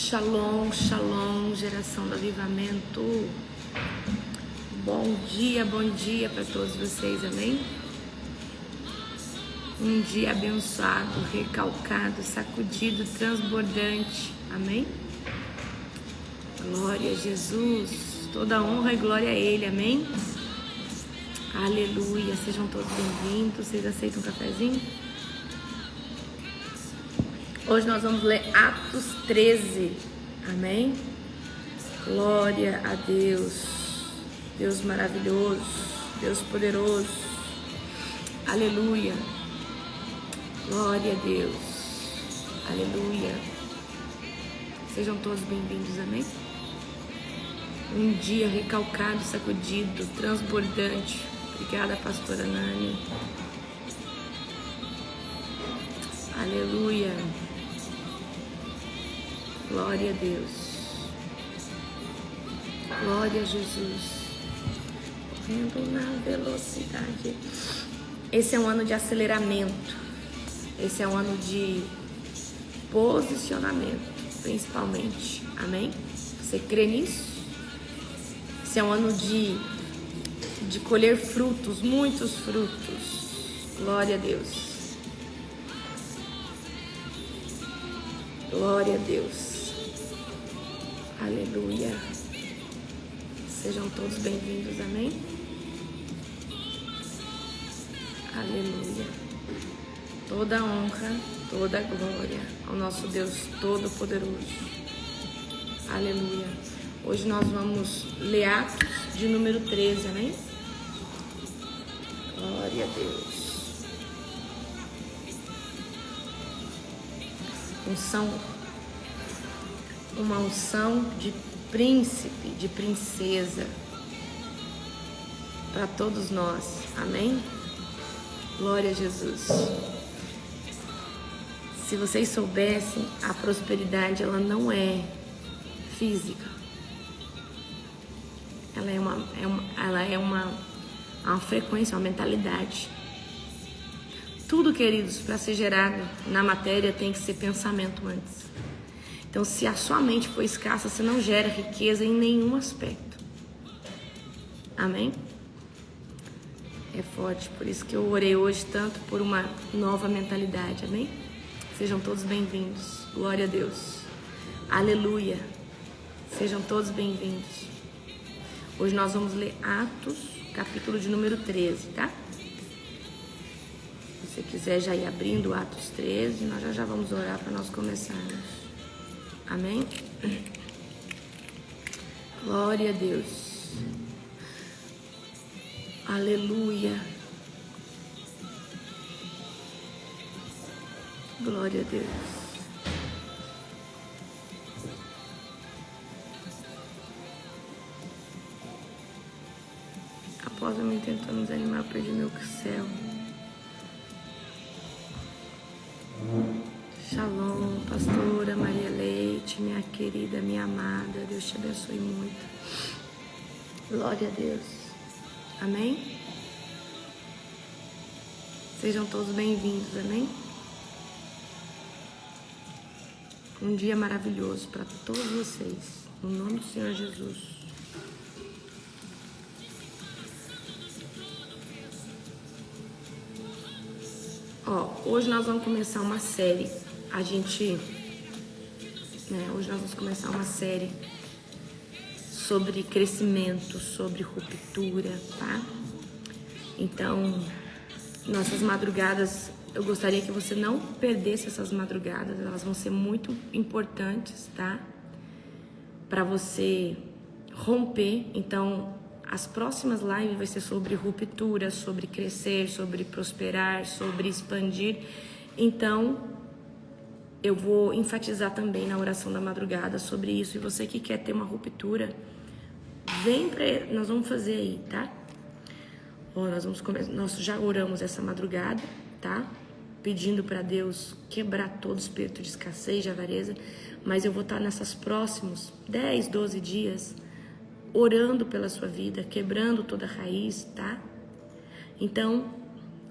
Shalom, shalom, geração do avivamento. Bom dia para todos vocês, amém? Um dia abençoado, recalcado, sacudido, transbordante, amém? Glória a Jesus, toda honra e glória a Ele, amém? Aleluia, sejam todos bem-vindos. Vocês aceitam um cafezinho? Hoje nós vamos ler Atos 13, amém? Glória a Deus, Deus maravilhoso, Deus poderoso, aleluia, glória a Deus, aleluia. Sejam todos bem-vindos, amém? Um dia recalcado, sacudido, transbordante. Obrigada, pastora Nani. Aleluia. Glória a Deus. Glória a Jesus. Correndo na velocidade. Esse é um ano de aceleramento. Esse é um ano de posicionamento, principalmente. Amém? Você crê nisso? Esse é um ano de colher frutos, muitos frutos. Glória a Deus. Glória a Deus. Aleluia. Sejam todos bem-vindos, amém? Aleluia. Toda honra, toda glória ao nosso Deus Todo-Poderoso. Aleluia. Hoje nós vamos ler Atos de número 13, amém? Glória a Deus. Uma unção de príncipe, de princesa para todos nós, amém? Glória a Jesus. Se vocês soubessem, a prosperidade ela não é física, ela é uma frequência, uma mentalidade. Tudo, queridos, para ser gerado na matéria tem que ser pensamento antes. Então, se a sua mente for escassa, você não gera riqueza em nenhum aspecto. Amém? É forte, por isso que eu orei hoje tanto por uma nova mentalidade, amém? Sejam todos bem-vindos. Glória a Deus. Aleluia. Sejam todos bem-vindos. Hoje nós vamos ler Atos, capítulo de número 13, tá? Se você quiser já ir abrindo Atos 13, nós já vamos orar para nós começarmos. Amém? Glória a Deus. Aleluia. Glória a Deus. Após eu me tentando desanimar, eu perdi meu céu. Shalom, pastora Maria Leite, minha querida, minha amada, Deus te abençoe muito. Glória a Deus. Amém? Sejam todos bem-vindos, amém? Um dia maravilhoso para todos vocês, no nome do Senhor Jesus. Hoje nós vamos começar uma série. Hoje nós vamos começar uma série sobre crescimento, sobre ruptura, tá? Então, nossas madrugadas, eu gostaria que você não perdesse essas madrugadas, elas vão ser muito importantes, tá? Para você romper. Então, as próximas lives vai ser sobre ruptura, sobre crescer, sobre prosperar, sobre expandir. Então, eu vou enfatizar também na oração da madrugada sobre isso. E você que quer ter uma ruptura, nós vamos fazer aí, tá? Nós já oramos essa madrugada, tá? Pedindo para Deus quebrar todo espírito de escassez, de avareza. Mas eu vou estar nesses próximos 10, 12 dias orando pela sua vida, quebrando toda a raiz, tá? Então,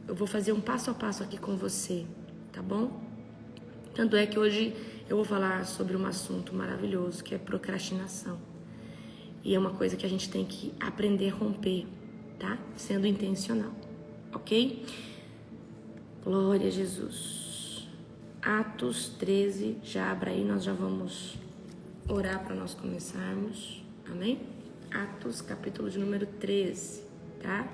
eu vou fazer um passo a passo aqui com você, tá bom? Tanto é que hoje eu vou falar sobre um assunto maravilhoso, que é procrastinação. E é uma coisa que a gente tem que aprender a romper, tá? Sendo intencional, ok? Glória a Jesus. Atos 13, já abra aí, nós já vamos orar para nós começarmos, amém? Atos, capítulo de número 13, tá?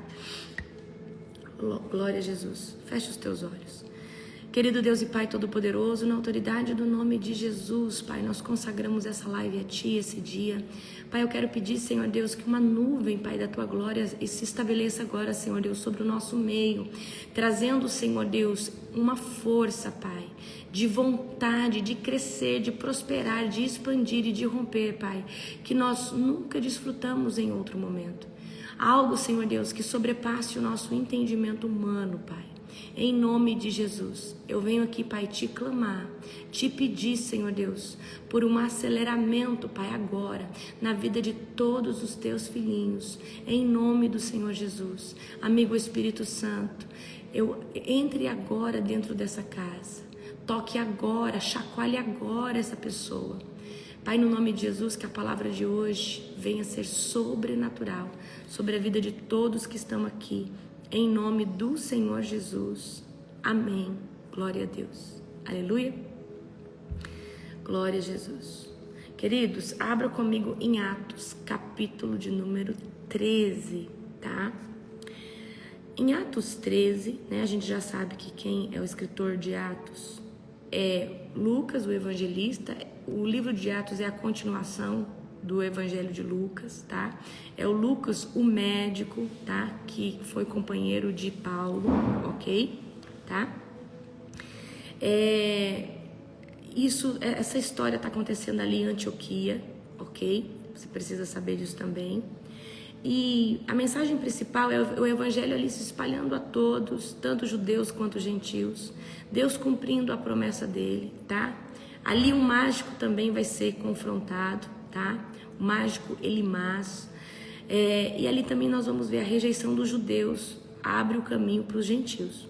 Glória a Jesus. Feche os teus olhos. Querido Deus e Pai Todo-Poderoso, na autoridade do nome de Jesus, Pai, nós consagramos essa live a Ti, esse dia. Pai, eu quero pedir, Senhor Deus, que uma nuvem, Pai, da Tua glória se estabeleça agora, Senhor Deus, sobre o nosso meio, trazendo, Senhor Deus, uma força, Pai, de vontade, de crescer, de prosperar, de expandir e de romper, Pai, que nós nunca desfrutamos em outro momento. Algo, Senhor Deus, que sobrepasse o nosso entendimento humano, Pai. Em nome de Jesus, eu venho aqui, Pai, te clamar, te pedir, Senhor Deus, por um aceleramento, Pai, agora, na vida de todos os teus filhinhos, em nome do Senhor Jesus. Amigo Espírito Santo, entre agora dentro dessa casa, toque agora, chacoalhe agora essa pessoa. Pai, no nome de Jesus, que a palavra de hoje venha ser sobrenatural sobre a vida de todos que estão aqui. Em nome do Senhor Jesus. Amém. Glória a Deus. Aleluia. Glória a Jesus. Queridos, abra comigo em Atos, capítulo de número 13, tá? Em Atos 13, né, a gente já sabe que quem é o escritor de Atos é Lucas, o evangelista. O livro de Atos é a continuação do Evangelho de Lucas, tá? É o Lucas, o médico, tá? Que foi companheiro de Paulo, ok? Tá? Essa história tá acontecendo ali em Antioquia, ok? Você precisa saber disso também. E a mensagem principal é o Evangelho ali se espalhando a todos, tanto judeus quanto gentios. Deus cumprindo a promessa dele, tá? Ali um mágico também vai ser confrontado, tá? O mágico Elimas. E ali também nós vamos ver a rejeição dos judeus abre o caminho para os gentios.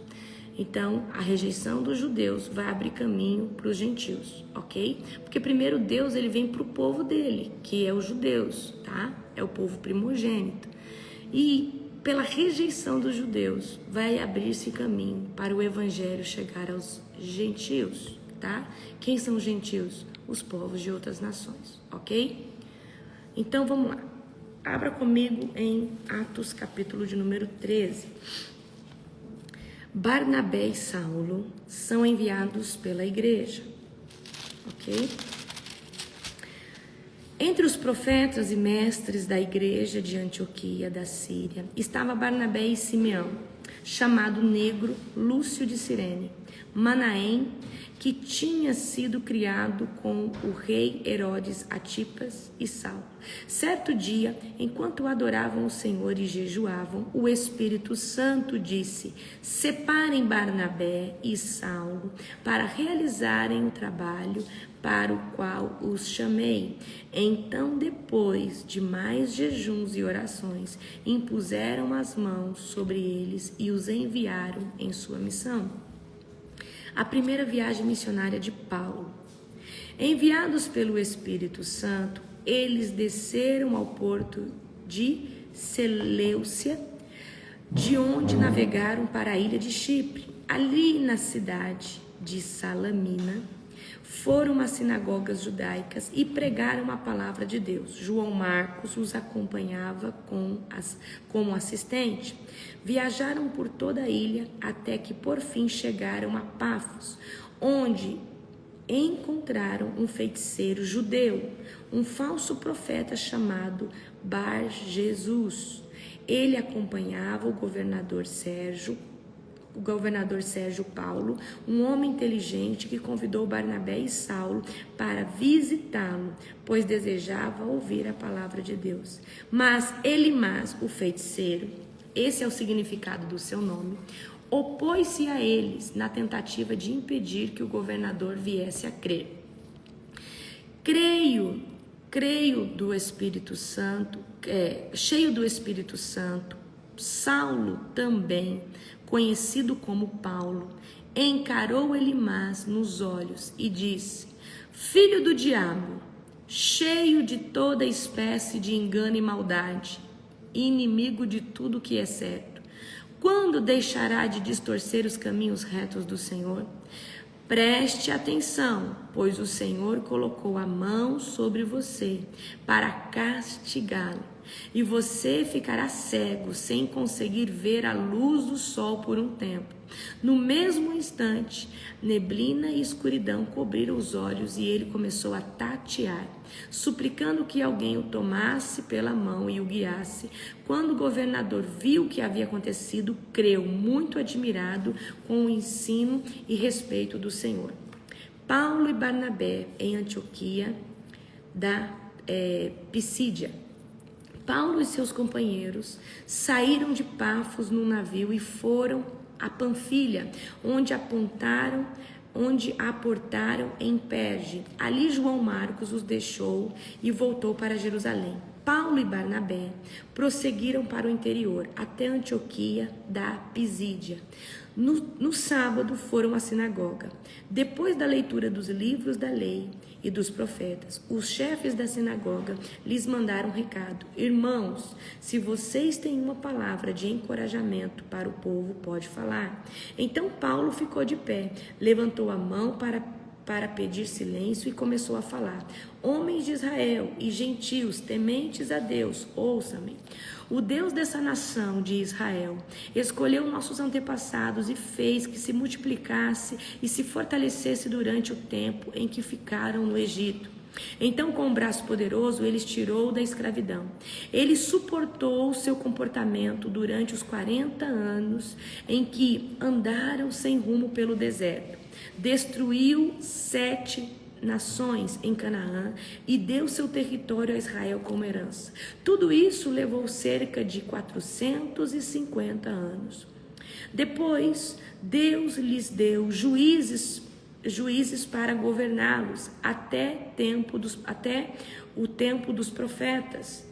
Então, a rejeição dos judeus vai abrir caminho para os gentios, ok? Porque primeiro Deus ele vem para o povo dele, que é os judeus, tá? É o povo primogênito. E pela rejeição dos judeus vai abrir-se caminho para o evangelho chegar aos gentios, tá? Quem são os gentios? Os povos de outras nações, ok? Então vamos lá, abra comigo em Atos capítulo de número 13. Barnabé e Saulo são enviados pela igreja, ok? Entre os profetas e mestres da igreja de Antioquia da Síria estava Barnabé e Simeão, chamado negro Lúcio de Cirene, Manaém, que tinha sido criado com o rei Herodes Antipas e Saulo. Certo dia, enquanto adoravam o Senhor e jejuavam, o Espírito Santo disse: separem Barnabé e Saulo para realizarem o trabalho para o qual os chamei. Então, depois de mais jejuns e orações, impuseram as mãos sobre eles e os enviaram em sua missão. A primeira viagem missionária de Paulo. Enviados pelo Espírito Santo, eles desceram ao porto de Seleucia, de onde navegaram para a ilha de Chipre. Ali na cidade de Salamina, foram às sinagogas judaicas e pregaram a palavra de Deus. João Marcos os acompanhava como assistente. Viajaram por toda a ilha até que por fim chegaram a Pafos, onde encontraram um feiticeiro judeu, um falso profeta chamado Bar-Jesus. Ele acompanhava o governador Sérgio Paulo, um homem inteligente que convidou Barnabé e Saulo para visitá-lo, pois desejava ouvir a palavra de Deus. Mas Elimas, o feiticeiro, esse é o significado do seu nome, opôs-se a eles na tentativa de impedir que o governador viesse a crer. Creio do Espírito Santo, cheio do Espírito Santo, Saulo também, conhecido como Paulo, encarou Elimás nos olhos e disse: Filho do diabo, cheio de toda espécie de engano e maldade, inimigo de tudo que é certo, quando deixará de distorcer os caminhos retos do Senhor? Preste atenção, pois o Senhor colocou a mão sobre você para castigá-lo, e você ficará cego, sem conseguir ver a luz do sol por um tempo. No mesmo instante, neblina e escuridão cobriram os olhos e ele começou a tatear, suplicando que alguém o tomasse pela mão e o guiasse. Quando o governador viu o que havia acontecido, creu, muito admirado com o ensino e respeito do Senhor. Paulo e Barnabé em Antioquia da Pisídia. Paulo e seus companheiros saíram de Pafos num navio e foram a Panfilha, onde aportaram em Perge. Ali João Marcos os deixou e voltou para Jerusalém. Paulo e Barnabé prosseguiram para o interior, até Antioquia da Pisídia. No sábado foram à sinagoga. Depois da leitura dos livros da lei e dos profetas, os chefes da sinagoga lhes mandaram um recado: Irmãos, se vocês têm uma palavra de encorajamento para o povo, pode falar. Então Paulo ficou de pé, levantou a mão para pedir silêncio e começou a falar: Homens de Israel e gentios tementes a Deus, ouçam-me. O Deus dessa nação de Israel escolheu nossos antepassados e fez que se multiplicasse e se fortalecesse durante o tempo em que ficaram no Egito. Então, com um braço poderoso, ele os tirou da escravidão. Ele suportou o seu comportamento durante os 40 anos em que andaram sem rumo pelo deserto. Destruiu 7 nações em Canaã e deu seu território a Israel como herança. Tudo isso levou cerca de 450 anos. Depois, Deus lhes deu juízes para governá-los até o tempo dos profetas,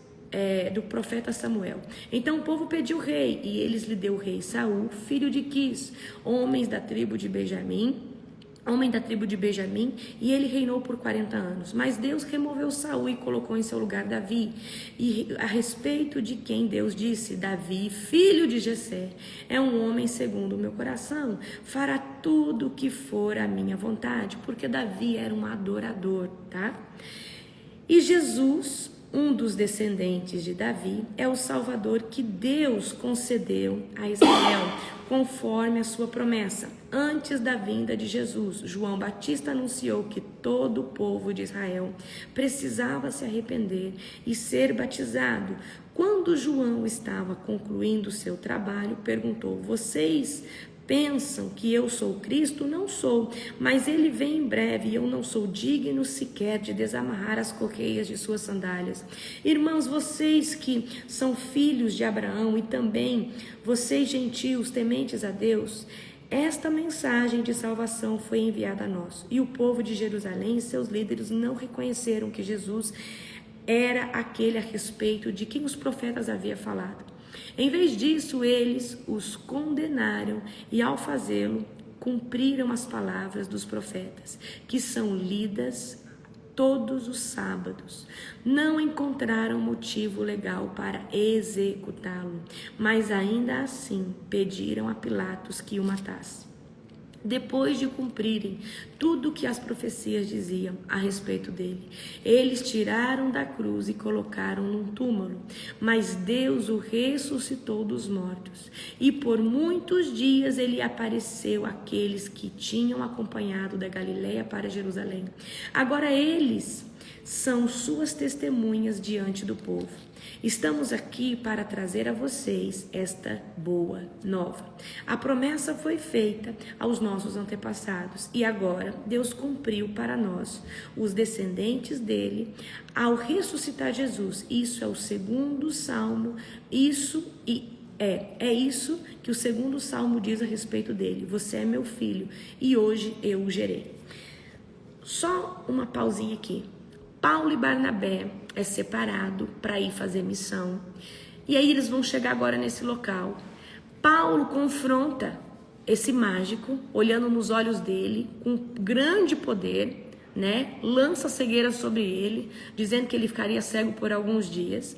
do profeta Samuel. Então o povo pediu rei e eles lhe deu o rei Saul, filho de Quis, homem da tribo de Benjamim, e ele reinou por 40 anos. Mas Deus removeu Saul e colocou em seu lugar Davi. E a respeito de quem Deus disse: Davi, filho de Jessé, é um homem segundo o meu coração, fará tudo o que for a minha vontade, porque Davi era um adorador, tá? E Jesus, um dos descendentes de Davi, é o Salvador que Deus concedeu a Israel, conforme a sua promessa. Antes da vinda de Jesus, João Batista anunciou que todo o povo de Israel precisava se arrepender e ser batizado. Quando João estava concluindo seu trabalho, perguntou: Vocês pensam que eu sou Cristo? Não sou, mas ele vem em breve e eu não sou digno sequer de desamarrar as correias de suas sandálias. Irmãos, vocês que são filhos de Abraão e também vocês gentios tementes a Deus, esta mensagem de salvação foi enviada a nós. E o povo de Jerusalém e seus líderes não reconheceram que Jesus era aquele a respeito de quem os profetas haviam falado. Em vez disso, eles os condenaram e, ao fazê-lo, cumpriram as palavras dos profetas, que são lidas todos os sábados. Não encontraram motivo legal para executá-lo, mas ainda assim pediram a Pilatos que o matasse. Depois de cumprirem tudo o que as profecias diziam a respeito dele, eles tiraram da cruz e colocaram num túmulo, mas Deus o ressuscitou dos mortos, e por muitos dias ele apareceu àqueles que tinham acompanhado da Galileia para Jerusalém. Agora eles são suas testemunhas diante do povo. Estamos aqui para trazer a vocês esta boa nova. A promessa foi feita aos nossos antepassados e agora Deus cumpriu para nós, os descendentes dele, ao ressuscitar Jesus. Isso é o segundo salmo, é isso que o segundo salmo diz a respeito dele. Você é meu filho e hoje eu o gerei. Só uma pausinha aqui. Paulo e Barnabé é separado para ir fazer missão. E aí eles vão chegar agora nesse local. Paulo confronta esse mágico, olhando nos olhos dele, com grande poder, né? Lança a cegueira sobre ele, dizendo que ele ficaria cego por alguns dias.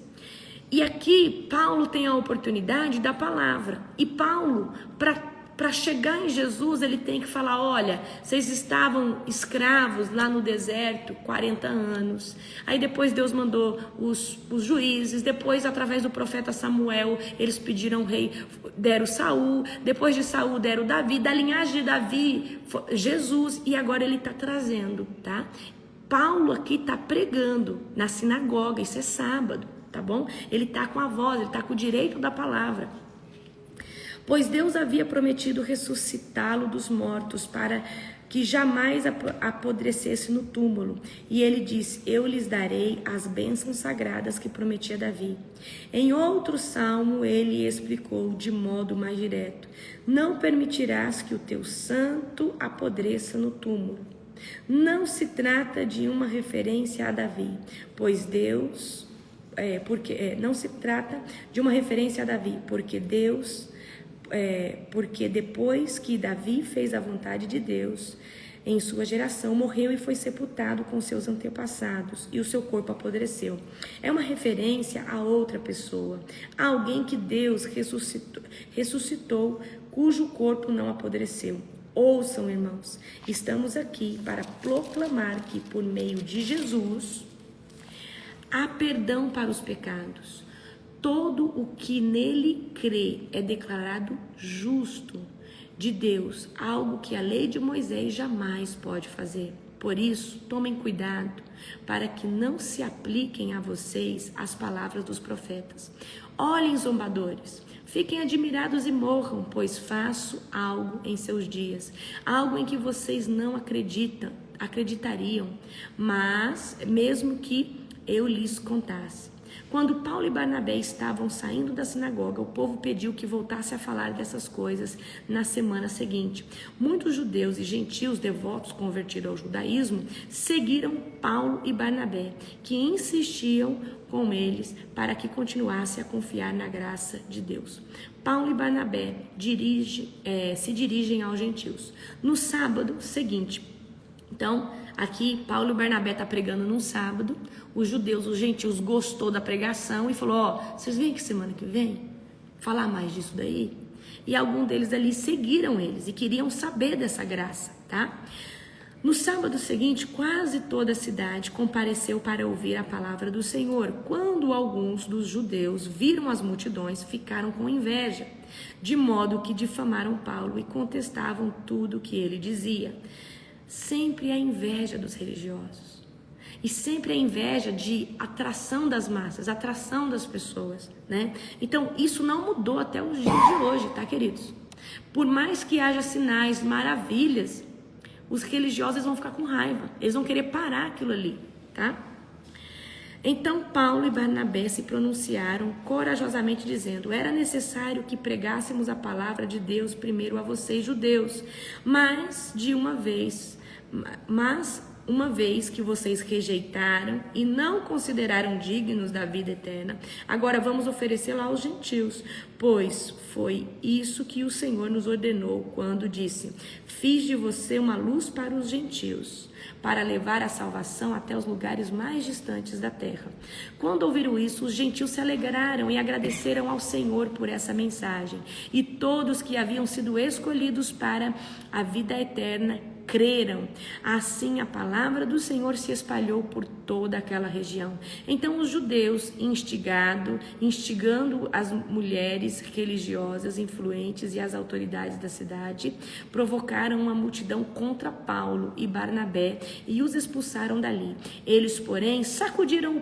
E aqui Paulo tem a oportunidade da palavra. E Paulo, para chegar em Jesus, ele tem que falar: olha, vocês estavam escravos lá no deserto 40 anos. Aí depois Deus mandou os juízes. Depois, através do profeta Samuel, eles pediram rei, deram Saul. Depois de Saul, deram Davi. Da linhagem de Davi, Jesus. E agora ele está trazendo, tá? Paulo aqui está pregando na sinagoga. Isso é sábado, tá bom? Ele está com a voz, ele está com o direito da palavra. Pois Deus havia prometido ressuscitá-lo dos mortos para que jamais apodrecesse no túmulo. E ele disse: eu lhes darei as bênçãos sagradas que prometia Davi. Em outro salmo ele explicou de modo mais direto: não permitirás que o teu santo apodreça no túmulo. Não se trata de uma referência a Davi, pois Deus... não se trata de uma referência a Davi, porque depois que Davi fez a vontade de Deus em sua geração, morreu e foi sepultado com seus antepassados, e o seu corpo apodreceu. É uma referência a outra pessoa, a alguém que Deus ressuscitou, cujo corpo não apodreceu. Ouçam, irmãos, estamos aqui para proclamar que por meio de Jesus há perdão para os pecados. Todo o que nele crê é declarado justo de Deus, algo que a lei de Moisés jamais pode fazer. Por isso, tomem cuidado para que não se apliquem a vocês as palavras dos profetas. Olhem, zombadores, fiquem admirados e morram, pois faço algo em seus dias, algo em que vocês não acreditariam, mas mesmo que eu lhes contasse. Quando Paulo e Barnabé estavam saindo da sinagoga, o povo pediu que voltasse a falar dessas coisas na semana seguinte. Muitos judeus e gentios devotos convertidos ao judaísmo seguiram Paulo e Barnabé, que insistiam com eles para que continuasse a confiar na graça de Deus. Paulo e Barnabé se dirigem aos gentios. No sábado seguinte, então, aqui Paulo e Barnabé estão pregando num sábado. Os judeus, os gentios, gostou da pregação e falou: vocês vêm aqui semana que vem falar mais disso daí? E alguns deles ali seguiram eles e queriam saber dessa graça, tá? No sábado seguinte, quase toda a cidade compareceu para ouvir a palavra do Senhor. Quando alguns dos judeus viram as multidões, ficaram com inveja, de modo que difamaram Paulo e contestavam tudo o que ele dizia. Sempre a inveja dos religiosos. E sempre a inveja de atração das massas, atração das pessoas, né? Então, isso não mudou até os dias de hoje, tá, queridos? Por mais que haja sinais, maravilhas, os religiosos vão ficar com raiva. Eles vão querer parar aquilo ali, tá? Então, Paulo e Barnabé se pronunciaram corajosamente dizendo: era necessário que pregássemos a palavra de Deus primeiro a vocês, judeus, mas uma vez que vocês rejeitaram e não consideraram dignos da vida eterna, agora vamos oferecê-la aos gentios, pois foi isso que o Senhor nos ordenou quando disse: fiz de você uma luz para os gentios, para levar a salvação até os lugares mais distantes da terra. Quando ouviram isso, os gentios se alegraram e agradeceram ao Senhor por essa mensagem, e todos que haviam sido escolhidos para a vida eterna creram. Assim a palavra do Senhor se espalhou por toda aquela região. Então os judeus, instigando as mulheres religiosas influentes e as autoridades da cidade, provocaram uma multidão contra Paulo e Barnabé e os expulsaram dali. Eles, porém, sacudiram o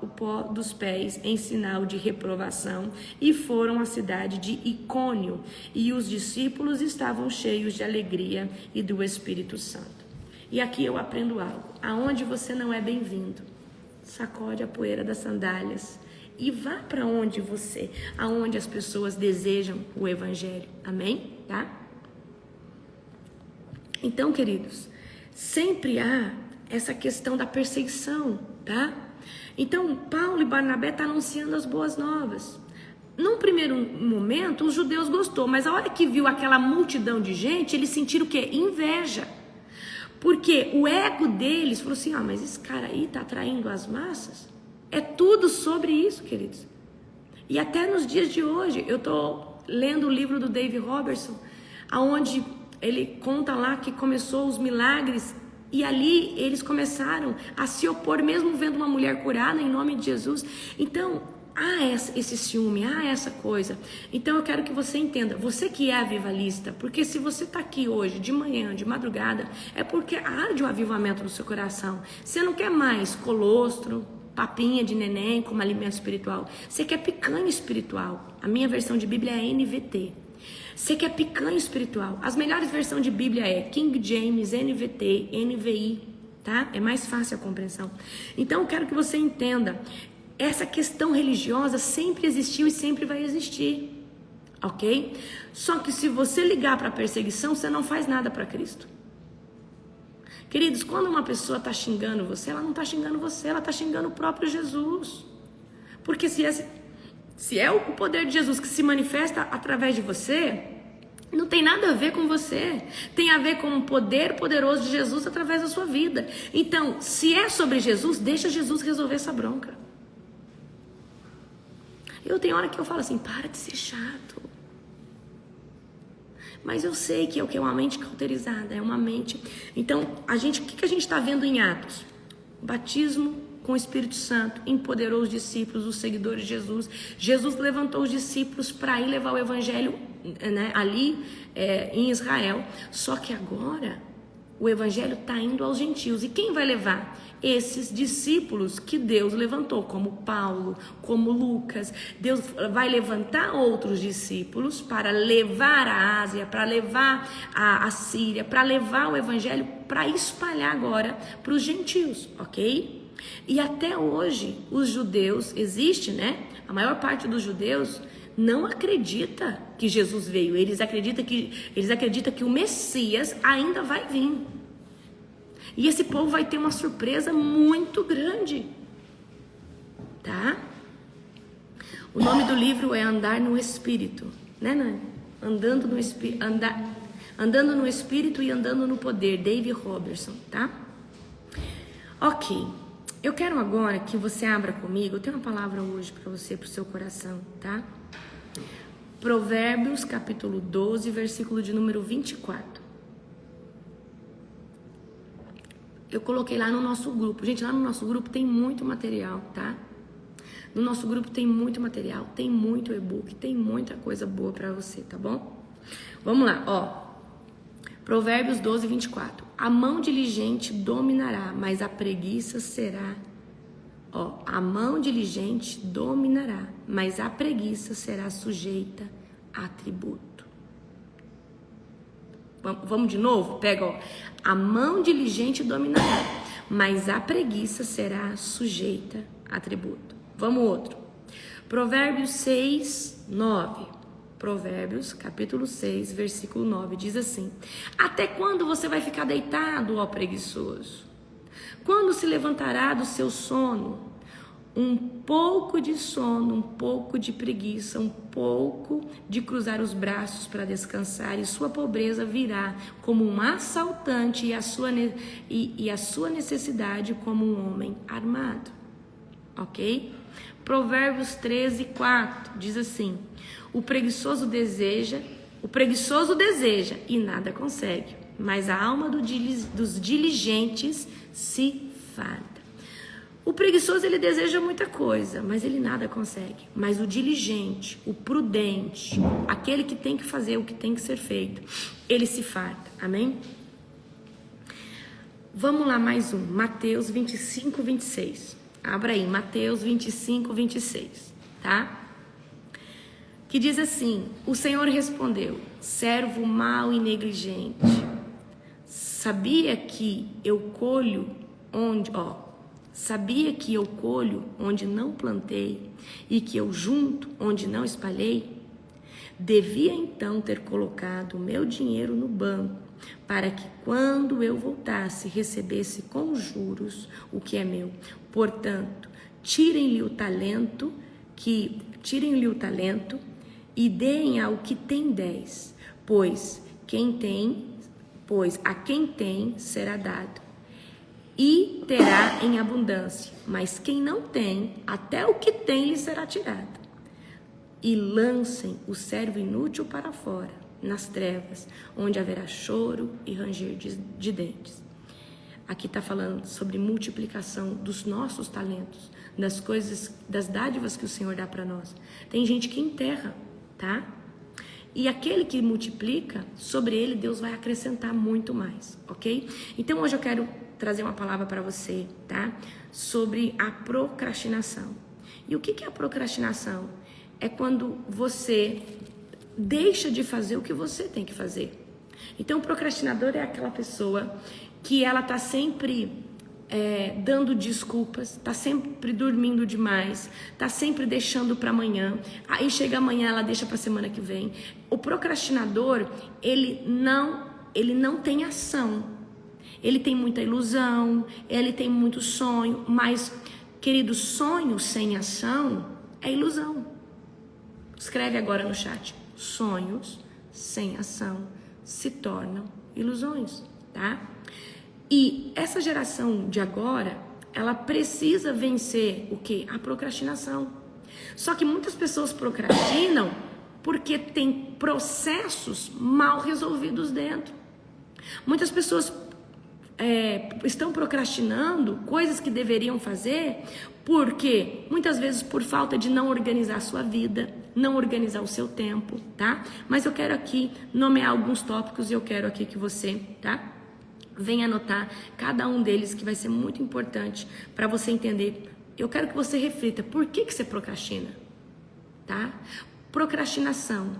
pó dos pés em sinal de reprovação e foram à cidade de Icônio, e os discípulos estavam cheios de alegria e do Espírito Santo. E aqui eu aprendo algo: aonde você não é bem-vindo, sacode a poeira das sandálias e vá para aonde as pessoas desejam o evangelho. Amém? Tá? Então, queridos, sempre há essa questão da perseguição, tá? Então, Paulo e Barnabé estão anunciando as boas novas. num primeiro momento, os judeus gostou, mas a hora que viu aquela multidão de gente, eles sentiram o quê? Inveja. Porque o ego deles falou assim, mas esse cara aí tá atraindo as massas? É tudo sobre isso, queridos. E até nos dias de hoje, eu tô lendo o livro do Dave Robertson, aonde ele conta lá que começou os milagres, e ali eles começaram a se opor, mesmo vendo uma mulher curada em nome de Jesus. Então, há esse ciúme, há essa coisa. Então eu quero que você entenda, você que é avivalista, porque se você está aqui hoje, de manhã, de madrugada, é porque arde um avivamento no seu coração. Você não quer mais colostro, papinha de neném como alimento espiritual. Você quer picanha espiritual. A minha versão de Bíblia é NVT. Você quer picanha espiritual. As melhores versões de Bíblia é King James, NVT, NVI, tá? É mais fácil a compreensão. Então eu quero que você entenda, essa questão religiosa sempre existiu e sempre vai existir, ok? Só que se você ligar para a perseguição, você não faz nada para Cristo. Queridos, quando uma pessoa está xingando você, ela não está xingando você, ela está xingando o próprio Jesus. Porque se é o poder de Jesus que se manifesta através de você, não tem nada a ver com você. Tem a ver com o poder poderoso de Jesus através da sua vida. Então, se é sobre Jesus, deixa Jesus resolver essa bronca. Eu tenho hora que eu falo assim, para de ser chato. Mas eu sei que é o que é uma mente cauterizada, é uma mente... Então, o que a gente está vendo em Atos? Batismo com o Espírito Santo, empoderou os discípulos, os seguidores de Jesus. Jesus levantou os discípulos para ir levar o evangelho, né, ali em Israel. Só que agora o evangelho está indo aos gentios. E quem vai levar? Esses discípulos que Deus levantou, como Paulo, como Lucas. Deus vai levantar outros discípulos para levar a Ásia, para levar a Síria, para levar o evangelho, para espalhar agora para os gentios, ok? E até hoje os judeus, existe, né? A maior parte dos judeus não acredita que Jesus veio. Eles acreditam que o Messias ainda vai vir. E esse povo vai ter uma surpresa muito grande, tá? O nome do livro é Andar no Espírito, né, Nani? Andando no Espírito e andando no poder, Dave Robertson, tá? Ok, eu quero agora que você abra comigo, eu tenho uma palavra hoje para você, para o seu coração, tá? Provérbios, capítulo 12, versículo de número 24. Eu coloquei lá no nosso grupo. Gente, lá no nosso grupo tem muito material, tá? No nosso grupo tem muito material, tem muito e-book, tem muita coisa boa pra você, tá bom? Vamos lá, ó. Provérbios 12, 24. A mão diligente dominará, mas a preguiça será... Ó, a mão diligente dominará, mas a preguiça será sujeita a tributo. Vamos de novo? Pega, ó. A mão diligente dominará, mas a preguiça será sujeita a tributo. Vamos outro. Provérbios 6, 9. Provérbios, capítulo 6, versículo 9, diz assim: até quando você vai ficar deitado, ó preguiçoso? Quando se levantará do seu sono? Um pouco de sono, um pouco de preguiça, um pouco de cruzar os braços para descansar, e sua pobreza virá como um assaltante e a sua necessidade como um homem armado. Ok? Provérbios 13, 4 diz assim: o preguiçoso deseja e nada consegue, mas a alma dos diligentes se farta. O preguiçoso, ele deseja muita coisa, mas ele nada consegue. Mas o diligente, o prudente, aquele que tem que fazer o que tem que ser feito, ele se farta. Amém? Vamos lá, mais um. Mateus 25, 26. Abra aí, Mateus 25, 26, tá? Que diz assim: o Senhor respondeu: servo mau e negligente, sabia que eu colho onde não plantei e que eu junto onde não espalhei? Devia então ter colocado o meu dinheiro no banco, para que quando eu voltasse recebesse com juros o que é meu. Portanto, tirem-lhe o talento que tirem-lhe o talento e deem ao que tem 10, pois a quem tem será dado e terá em abundância, mas quem não tem, até o que tem lhe será tirado. E lancem o servo inútil para fora, nas trevas, onde haverá choro e ranger de dentes. Aqui está falando sobre multiplicação dos nossos talentos, das coisas, das dádivas que o Senhor dá para nós. Tem gente que enterra, tá? E aquele que multiplica, sobre ele Deus vai acrescentar muito mais, ok? Então hoje eu quero trazer uma palavra para você, tá? Sobre a procrastinação. E o que é a procrastinação? É quando você deixa de fazer o que você tem que fazer. Então o procrastinador é aquela pessoa que ela tá sempre dando desculpas, tá sempre dormindo demais, tá sempre deixando para amanhã, aí chega amanhã ela deixa para semana que vem. O procrastinador, ele não tem ação, ele tem muita ilusão, ele tem muito sonho, mas, querido, sonho sem ação é ilusão. Escreve agora no chat, sonhos sem ação se tornam ilusões, tá? E essa geração de agora, ela precisa vencer o quê? A procrastinação. Só que muitas pessoas procrastinam porque tem processos mal resolvidos dentro. Muitas pessoas estão procrastinando coisas que deveriam fazer porque muitas vezes por falta de não organizar a sua vida, não organizar o seu tempo, tá? Mas eu quero aqui nomear alguns tópicos e eu quero aqui que você, tá? Venha anotar cada um deles, que vai ser muito importante para você entender. Eu quero que você reflita, por que você procrastina? Tá? Procrastinação,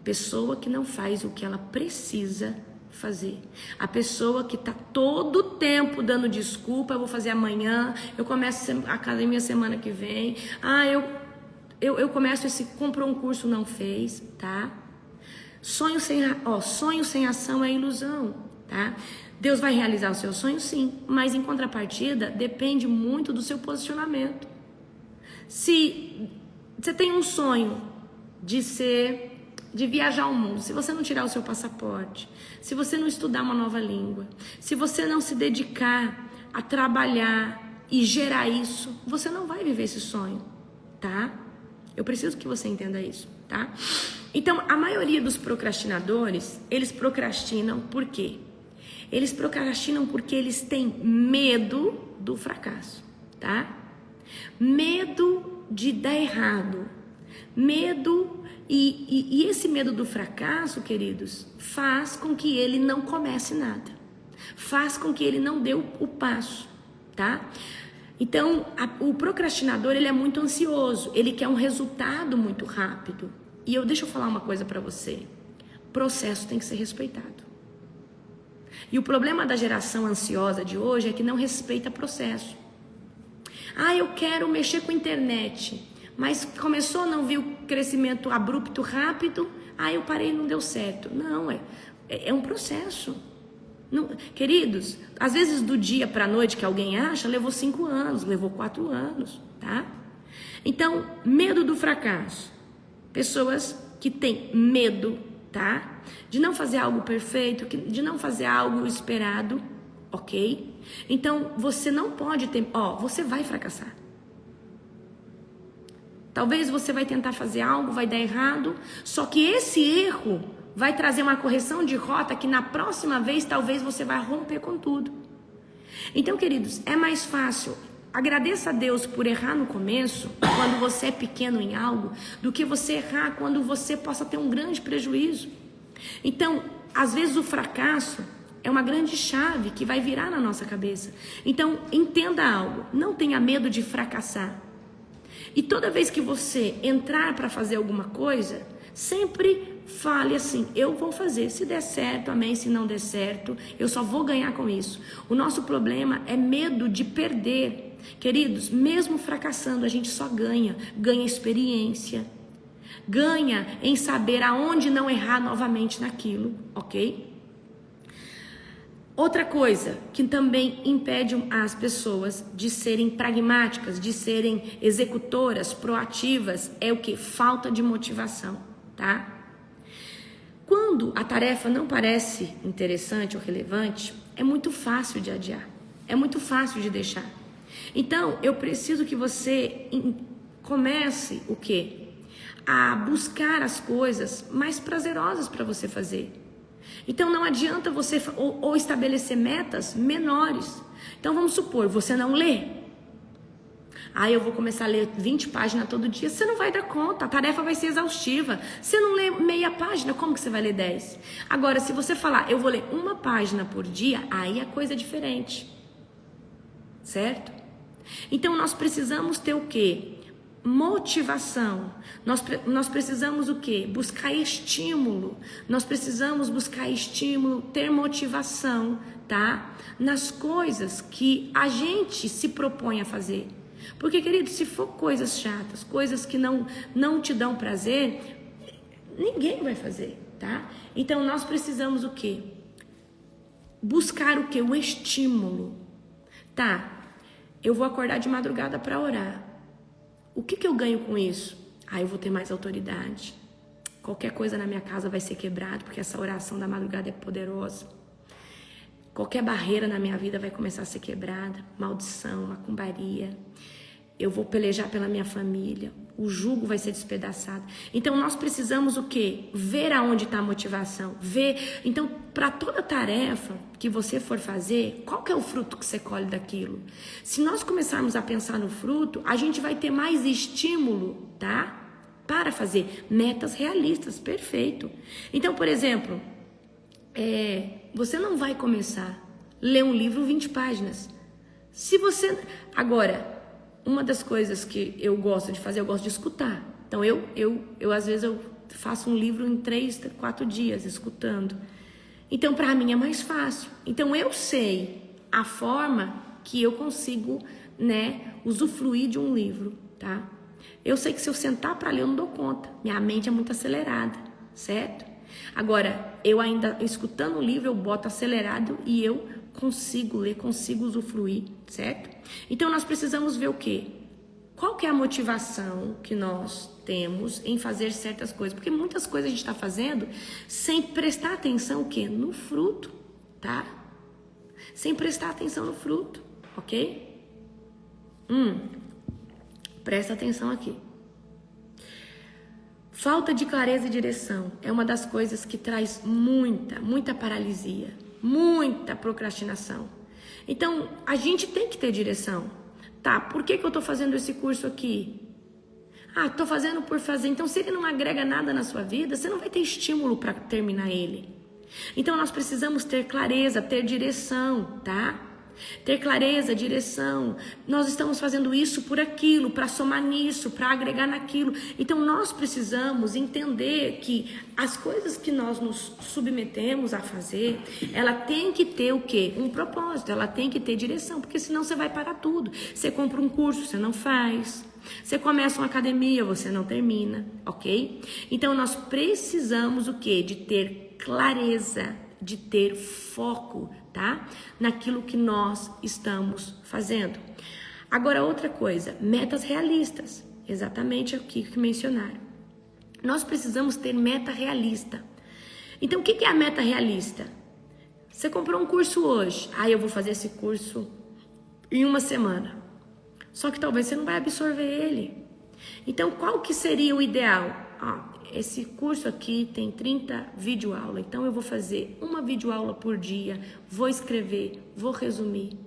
pessoa que não faz o que ela precisa fazer. A pessoa que está todo tempo dando desculpa, eu vou fazer amanhã, eu começo a academia semana que vem, eu começo comprou um curso, não fez, tá? Sonho sem ação é ilusão, tá? Deus vai realizar o seu sonho, sim, mas em contrapartida depende muito do seu posicionamento. Se você tem um sonho de viajar ao mundo, se você não tirar o seu passaporte, se você não estudar uma nova língua, se você não se dedicar a trabalhar e gerar isso, você não vai viver esse sonho, tá? Eu preciso que você entenda isso, tá? Então, a maioria dos procrastinadores, eles procrastinam por quê? Eles procrastinam porque eles têm medo do fracasso, tá? Medo de dar errado. Medo, e esse medo do fracasso, queridos, faz com que ele não comece nada. Faz com que ele não dê o passo, tá? Então, o procrastinador, ele é muito ansioso. Ele quer um resultado muito rápido. E deixa eu falar uma coisa pra você. Processo tem que ser respeitado. E o problema da geração ansiosa de hoje é que não respeita processo. Eu quero mexer com a internet, mas começou a não vir o crescimento abrupto, rápido, eu parei e não deu certo. Não, é um processo. Não, queridos, às vezes do dia para a noite que alguém acha, levou 5 anos, levou 4 anos, tá? Então, medo do fracasso. Pessoas que têm medo, tá? De não fazer algo perfeito, de não fazer algo esperado, ok? Então, você não pode ter... você vai fracassar. Talvez você vai tentar fazer algo, vai dar errado, só que esse erro vai trazer uma correção de rota que na próxima vez, talvez você vai romper com tudo. Então, queridos, é mais fácil... Agradeça a Deus por errar no começo, quando você é pequeno em algo, do que você errar quando você possa ter um grande prejuízo. Então, às vezes o fracasso é uma grande chave que vai virar na nossa cabeça. Então, entenda algo, não tenha medo de fracassar. E toda vez que você entrar para fazer alguma coisa, sempre fale assim, eu vou fazer, se der certo, amém, se não der certo, eu só vou ganhar com isso. O nosso problema é medo de perder. Queridos, mesmo fracassando, a gente só ganha experiência, ganha em saber aonde não errar novamente naquilo, ok? Outra coisa que também impede as pessoas de serem pragmáticas, de serem executoras, proativas, é o que? Falta de motivação, tá? Quando a tarefa não parece interessante ou relevante, é muito fácil de adiar, é muito fácil de deixar. Então, eu preciso que você comece o quê? A buscar as coisas mais prazerosas para você fazer. Então não adianta você ou estabelecer metas menores. Então vamos supor, você não lê. Eu vou começar a ler 20 páginas todo dia. Você não vai dar conta, a tarefa vai ser exaustiva. Você não lê meia página, como que você vai ler 10? Agora, se você falar, eu vou ler uma página por dia, aí a coisa é diferente. Certo? Então nós precisamos ter o quê? Motivação. Nós precisamos o quê? Buscar estímulo. Nós precisamos buscar estímulo, ter motivação, tá? Nas coisas que a gente se propõe a fazer. Porque, querido, se for coisas chatas, coisas que não te dão prazer, ninguém vai fazer, tá? Então, nós precisamos o quê? Buscar o quê? O estímulo. Tá, eu vou acordar de madrugada para orar. O que eu ganho com isso? Eu vou ter mais autoridade. Qualquer coisa na minha casa vai ser quebrada, porque essa oração da madrugada é poderosa. Qualquer barreira na minha vida vai começar a ser quebrada. Maldição, macumbaria. Eu vou pelejar pela minha família. O jugo vai ser despedaçado. Então, nós precisamos o quê? Ver aonde está a motivação. Ver. Então, para toda tarefa que você for fazer, qual que é o fruto que você colhe daquilo? Se nós começarmos a pensar no fruto, a gente vai ter mais estímulo, tá? Para fazer metas realistas. Perfeito. Então, por exemplo, você não vai começar a ler um livro 20 páginas. Se você... Agora... Uma das coisas que eu gosto de fazer, eu gosto de escutar. Então, eu às vezes, eu faço um livro em 3, 4 dias, escutando. Então, para mim é mais fácil. Então, eu sei a forma que eu consigo, usufruir de um livro, tá? Eu sei que se eu sentar para ler, eu não dou conta. Minha mente é muito acelerada, certo? Agora, eu ainda, escutando o livro, eu boto acelerado e eu consigo ler, consigo usufruir, certo? Então, nós precisamos ver o quê? Qual que é a motivação que nós temos em fazer certas coisas? Porque muitas coisas a gente está fazendo sem prestar atenção o quê? No fruto, tá? Sem prestar atenção no fruto, ok? Presta atenção aqui. Falta de clareza e direção é uma das coisas que traz muita paralisia, muita procrastinação. Então, a gente tem que ter direção. Tá, por que eu tô fazendo esse curso aqui? Tô fazendo por fazer. Então, se ele não agrega nada na sua vida, você não vai ter estímulo para terminar ele. Então, nós precisamos ter clareza, ter direção, tá? Ter clareza, direção. Nós estamos fazendo isso por aquilo, para somar nisso, para agregar naquilo. Então nós precisamos entender que as coisas que nós nos submetemos a fazer, ela tem que ter o quê? Um propósito, ela tem que ter direção, porque senão você vai parar tudo. Você compra um curso, você não faz. Você começa uma academia, você não termina, ok? Então nós precisamos o quê? De ter clareza, de ter foco, tá? Naquilo que nós estamos fazendo. Agora, outra coisa, metas realistas. Exatamente aqui que mencionaram. Nós precisamos ter meta realista. Então, o que é a meta realista? Você comprou um curso hoje. Eu vou fazer esse curso em uma semana. Só que talvez você não vai absorver ele. Então, qual que seria o ideal? Esse curso aqui tem 30 videoaulas, então eu vou fazer uma videoaula por dia, vou escrever, vou resumir.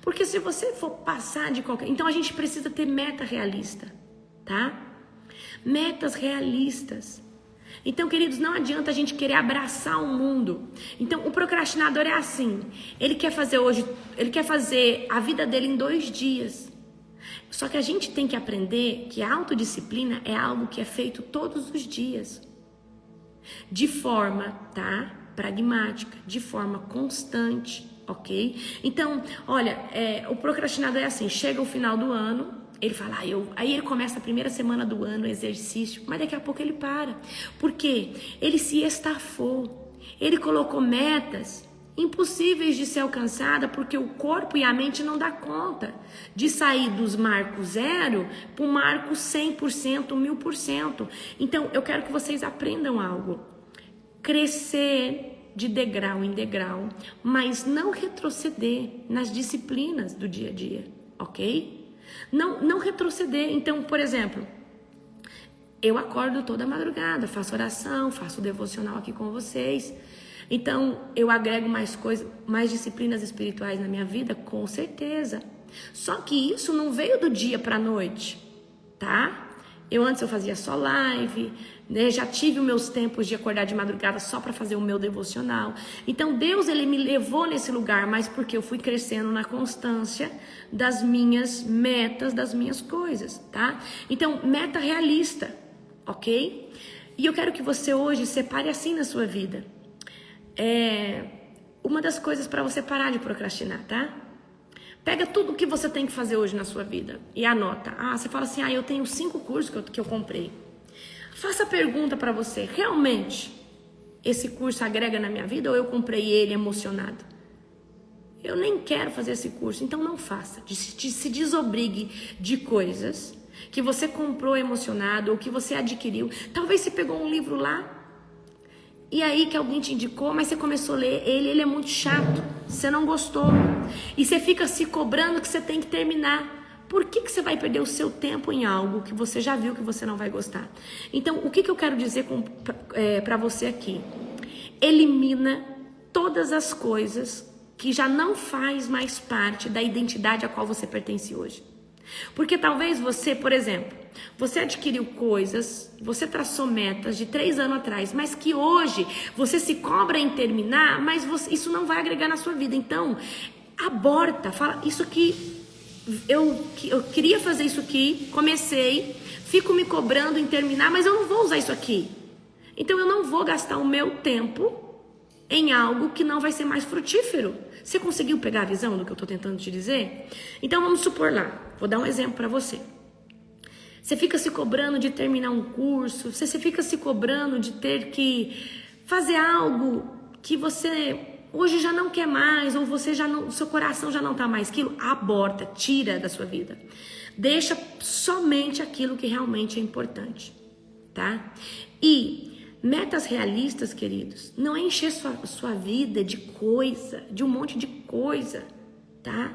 Porque se você for passar de qualquer... Então a gente precisa ter meta realista, tá? Metas realistas. Então, queridos, não adianta a gente querer abraçar o mundo. Então, o procrastinador é assim, ele quer fazer a vida dele em 2 dias. Só que a gente tem que aprender que a autodisciplina é algo que é feito todos os dias. De forma, pragmática, de forma constante, ok? Então, olha, o procrastinador é assim, chega o final do ano, ele fala, aí ele começa a primeira semana do ano, exercício, mas daqui a pouco ele para. Por quê? Ele se estafou, ele colocou metas impossíveis de ser alcançada, porque o corpo e a mente não dá conta de sair dos marcos 0 para o marco 100%, 1000%. Então, eu quero que vocês aprendam algo. Crescer de degrau em degrau, mas não retroceder nas disciplinas do dia a dia, ok? Não retroceder. Então, por exemplo, eu acordo toda madrugada, faço oração, faço devocional aqui com vocês. Então, eu agrego mais coisas, mais disciplinas espirituais na minha vida, com certeza. Só que isso não veio do dia para a noite, tá? Antes eu fazia só live, né? Já tive os meus tempos de acordar de madrugada só para fazer o meu devocional. Então, Deus, ele me levou nesse lugar, mas porque eu fui crescendo na constância das minhas metas, das minhas coisas, tá? Então, meta realista, ok? E eu quero que você hoje separe assim na sua vida. Uma das coisas para você parar de procrastinar, tá? Pega tudo o que você tem que fazer hoje na sua vida e anota. Você fala assim, eu tenho 5 cursos que eu comprei. Faça a pergunta para você, realmente esse curso agrega na minha vida ou eu comprei ele emocionado? Eu nem quero fazer esse curso, então não faça. Se desobrigue de coisas que você comprou emocionado ou que você adquiriu. Talvez você pegou um livro lá e aí que alguém te indicou, mas você começou a ler ele é muito chato, você não gostou. E você fica se cobrando que você tem que terminar. Por que você vai perder o seu tempo em algo que você já viu que você não vai gostar? Então, o que eu quero dizer para você aqui? Elimina todas as coisas que já não faz mais parte da identidade a qual você pertence hoje. Porque talvez você, por exemplo, você adquiriu coisas, você traçou metas de 3 anos atrás, mas que hoje você se cobra em terminar, mas isso não vai agregar na sua vida. Então, aborta, fala, isso aqui, eu queria fazer isso aqui, comecei, fico me cobrando em terminar, mas eu não vou usar isso aqui. Então, eu não vou gastar o meu tempo em algo que não vai ser mais frutífero. Você conseguiu pegar a visão do que eu estou tentando te dizer? Então, vamos supor lá, vou dar um exemplo para você. Você fica se cobrando de terminar um curso, você fica se cobrando de ter que fazer algo que você hoje já não quer mais, ou você já não, seu coração já não está mais aquilo, aborta, tira da sua vida. Deixa somente aquilo que realmente é importante, tá? E metas realistas, queridos, não é encher sua vida de coisa, de um monte de coisa, tá?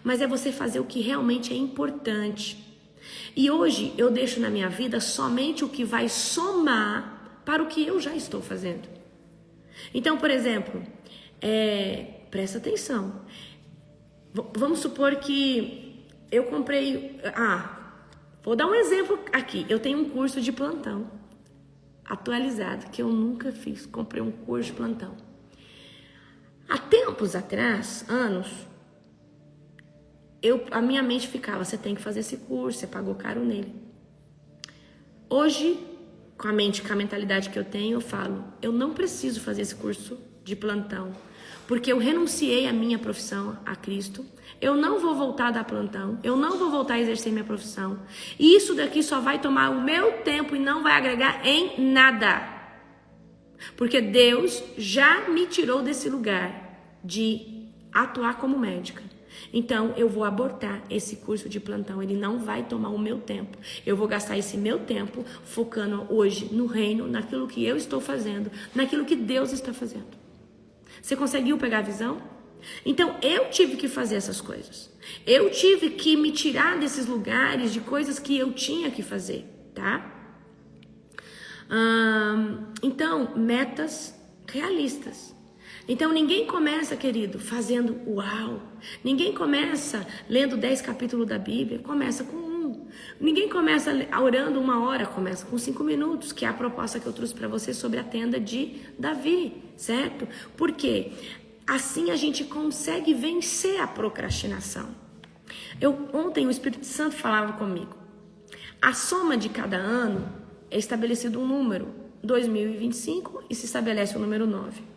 Mas é você fazer o que realmente é importante. E hoje eu deixo na minha vida somente o que vai somar para o que eu já estou fazendo. Então, por exemplo, presta atenção. Vamos supor que eu comprei... vou dar um exemplo aqui. Eu tenho um curso de plantão atualizado, que eu nunca fiz. Comprei um curso de plantão. Há tempos atrás, anos, a minha mente ficava, você tem que fazer esse curso, você pagou caro nele. Hoje, com a mentalidade que eu tenho, eu falo, eu não preciso fazer esse curso de plantão, porque eu renunciei à minha profissão, a Cristo. Eu não vou voltar a dar plantão, eu não vou voltar a exercer minha profissão. E isso daqui só vai tomar o meu tempo e não vai agregar em nada. Porque Deus já me tirou desse lugar de atuar como médica. Então, eu vou abortar esse curso de plantão, ele não vai tomar o meu tempo. Eu vou gastar esse meu tempo focando hoje no reino, naquilo que eu estou fazendo, naquilo que Deus está fazendo. Você conseguiu pegar a visão? Então, eu tive que fazer essas coisas. Eu tive que me tirar desses lugares de coisas que eu tinha que fazer, tá? Então, metas realistas. Então, ninguém começa, querido, fazendo uau. Ninguém começa lendo 10 capítulos da Bíblia, começa com 1. Ninguém começa orando 1 hora, começa com 5 minutos, que é a proposta que eu trouxe para você sobre a tenda de Davi, certo? Por quê? Assim a gente consegue vencer a procrastinação. Ontem o Espírito Santo falava comigo. A soma de cada ano é estabelecido um número, 2025, e se estabelece o número 9.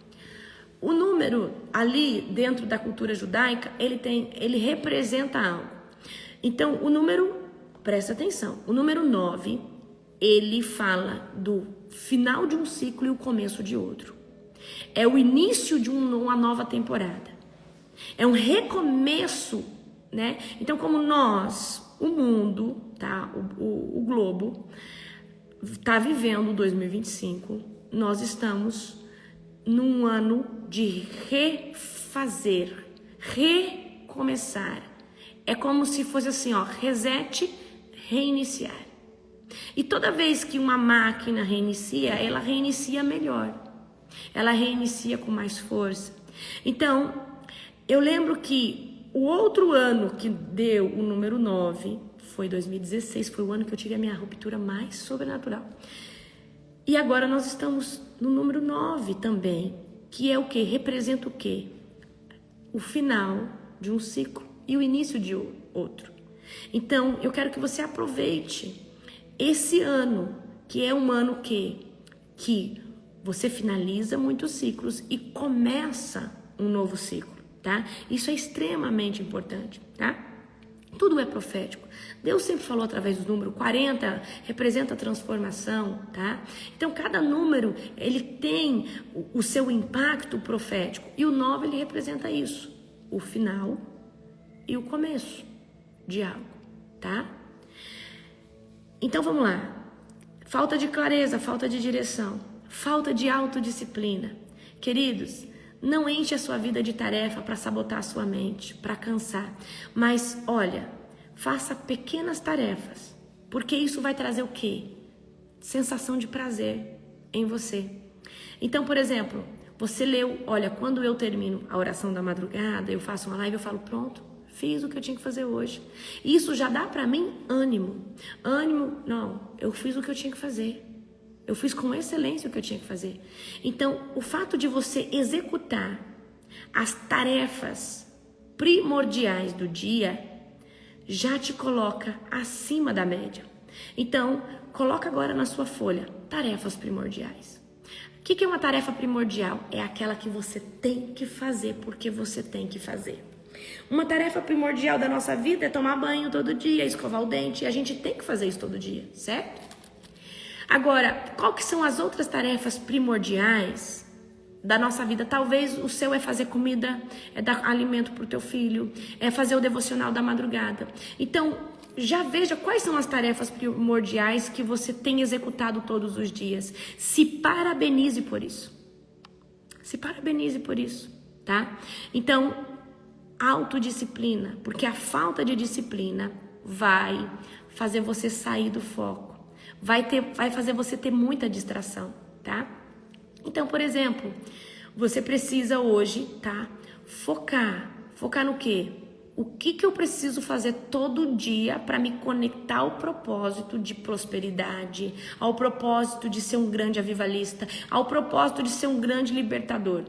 O número ali dentro da cultura judaica, ele representa algo. Então, o número, presta atenção, o número 9, ele fala do final de um ciclo e o começo de outro. É o início de uma nova temporada. É um recomeço, né? Então, como nós, o mundo, tá? O globo está vivendo 2025, nós estamos num ano de refazer, recomeçar. É como se fosse assim, ó, reset, reiniciar. E toda vez que uma máquina reinicia, ela reinicia melhor. Ela reinicia com mais força. Então, eu lembro que o outro ano que deu o número 9 foi 2016, foi o ano que eu tive a minha ruptura mais sobrenatural. E agora nós estamos no número 9 também, que é o quê? Representa o quê? O final de um ciclo e o início de outro. Então, eu quero que você aproveite esse ano, que é um ano que você finaliza muitos ciclos e começa um novo ciclo, tá? Isso é extremamente importante, tá? Tudo é profético. Deus sempre falou através do número 40, representa a transformação, tá? Então, cada número, ele tem o seu impacto profético. E o 9, ele representa isso. O final e o começo de algo, tá? Então, vamos lá. Falta de clareza, falta de direção, falta de autodisciplina. Queridos, não enche a sua vida de tarefa para sabotar a sua mente, para cansar. Mas, olha, faça pequenas tarefas, porque isso vai trazer o quê? Sensação de prazer em você. Então, por exemplo, você leu, olha, quando eu termino a oração da madrugada, eu faço uma live, eu falo, pronto, fiz o que eu tinha que fazer hoje. Isso já dá para mim ânimo. Ânimo, não, eu fiz o que eu tinha que fazer. Eu fiz com excelência o que eu tinha que fazer. Então, o fato de você executar as tarefas primordiais do dia já te coloca acima da média. Então, coloca agora na sua folha tarefas primordiais. O que é uma tarefa primordial? É aquela que você tem que fazer porque você tem que fazer. Uma tarefa primordial da nossa vida é tomar banho todo dia, escovar o dente. E a gente tem que fazer isso todo dia, certo? Agora, qual que são as outras tarefas primordiais da nossa vida? Talvez o seu é fazer comida, é dar alimento para o teu filho, é fazer o devocional da madrugada. Então, já veja quais são as tarefas primordiais que você tem executado todos os dias. Se parabenize por isso. Se parabenize por isso, tá? Então, autodisciplina, porque a falta de disciplina vai fazer você sair do foco. Vai fazer você ter muita distração, tá? Então, por exemplo, você precisa hoje, tá? Focar no quê? O que eu preciso fazer todo dia para me conectar ao propósito de prosperidade, ao propósito de ser um grande avivalista, ao propósito de ser um grande libertador?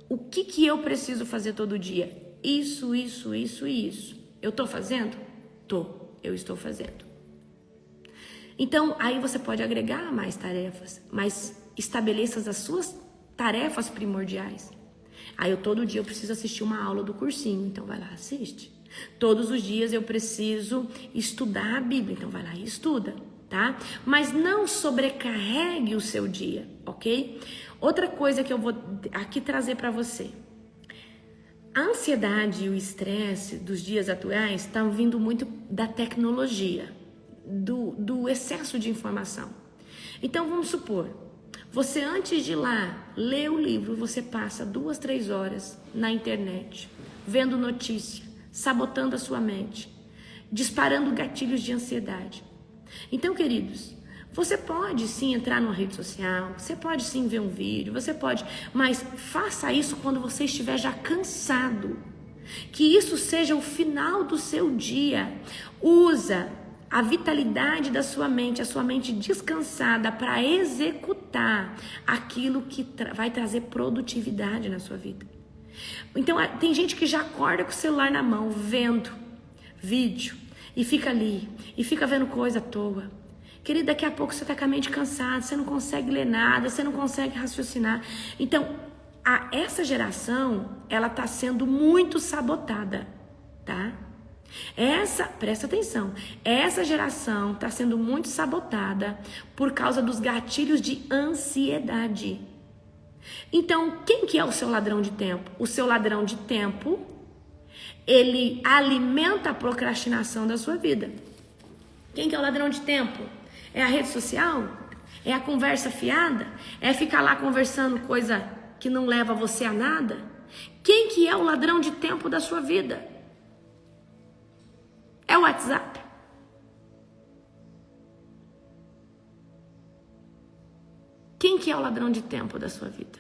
O que eu preciso fazer todo dia? Isso e isso. Eu tô fazendo? Eu estou fazendo. Então, aí você pode agregar mais tarefas, mas estabeleça as suas tarefas primordiais. Aí todo dia eu preciso assistir uma aula do cursinho, então vai lá, assiste. Todos os dias eu preciso estudar a Bíblia, então vai lá e estuda, tá? Mas não sobrecarregue o seu dia, ok? Outra coisa que eu vou aqui trazer para você. A ansiedade e o estresse dos dias atuais estão vindo muito da tecnologia. Do excesso de informação. Então vamos supor, você antes de ir lá ler o livro, você passa 2, 3 horas na internet, vendo notícia, sabotando a sua mente, disparando gatilhos de ansiedade. Então, queridos, você pode sim entrar numa rede social, você pode sim ver um vídeo, você pode, mas faça isso quando você estiver já cansado. Que isso seja o final do seu dia. Usa a vitalidade da sua mente, a sua mente descansada para executar aquilo que vai trazer produtividade na sua vida. Então, tem gente que já acorda com o celular na mão, vendo vídeo, e fica ali, e fica vendo coisa à toa. Querido, daqui a pouco você está com a mente cansada, você não consegue ler nada, você não consegue raciocinar. Então, essa geração, ela está sendo muito sabotada, tá? Presta atenção, essa geração está sendo muito sabotada por causa dos gatilhos de ansiedade. Então, quem que é o seu ladrão de tempo? O seu ladrão de tempo, ele alimenta a procrastinação da sua vida. Quem que é o ladrão de tempo? É a rede social? É a conversa fiada? É ficar lá conversando coisa que não leva você a nada? Quem que é o ladrão de tempo da sua vida? É o WhatsApp? Quem que é o ladrão de tempo da sua vida?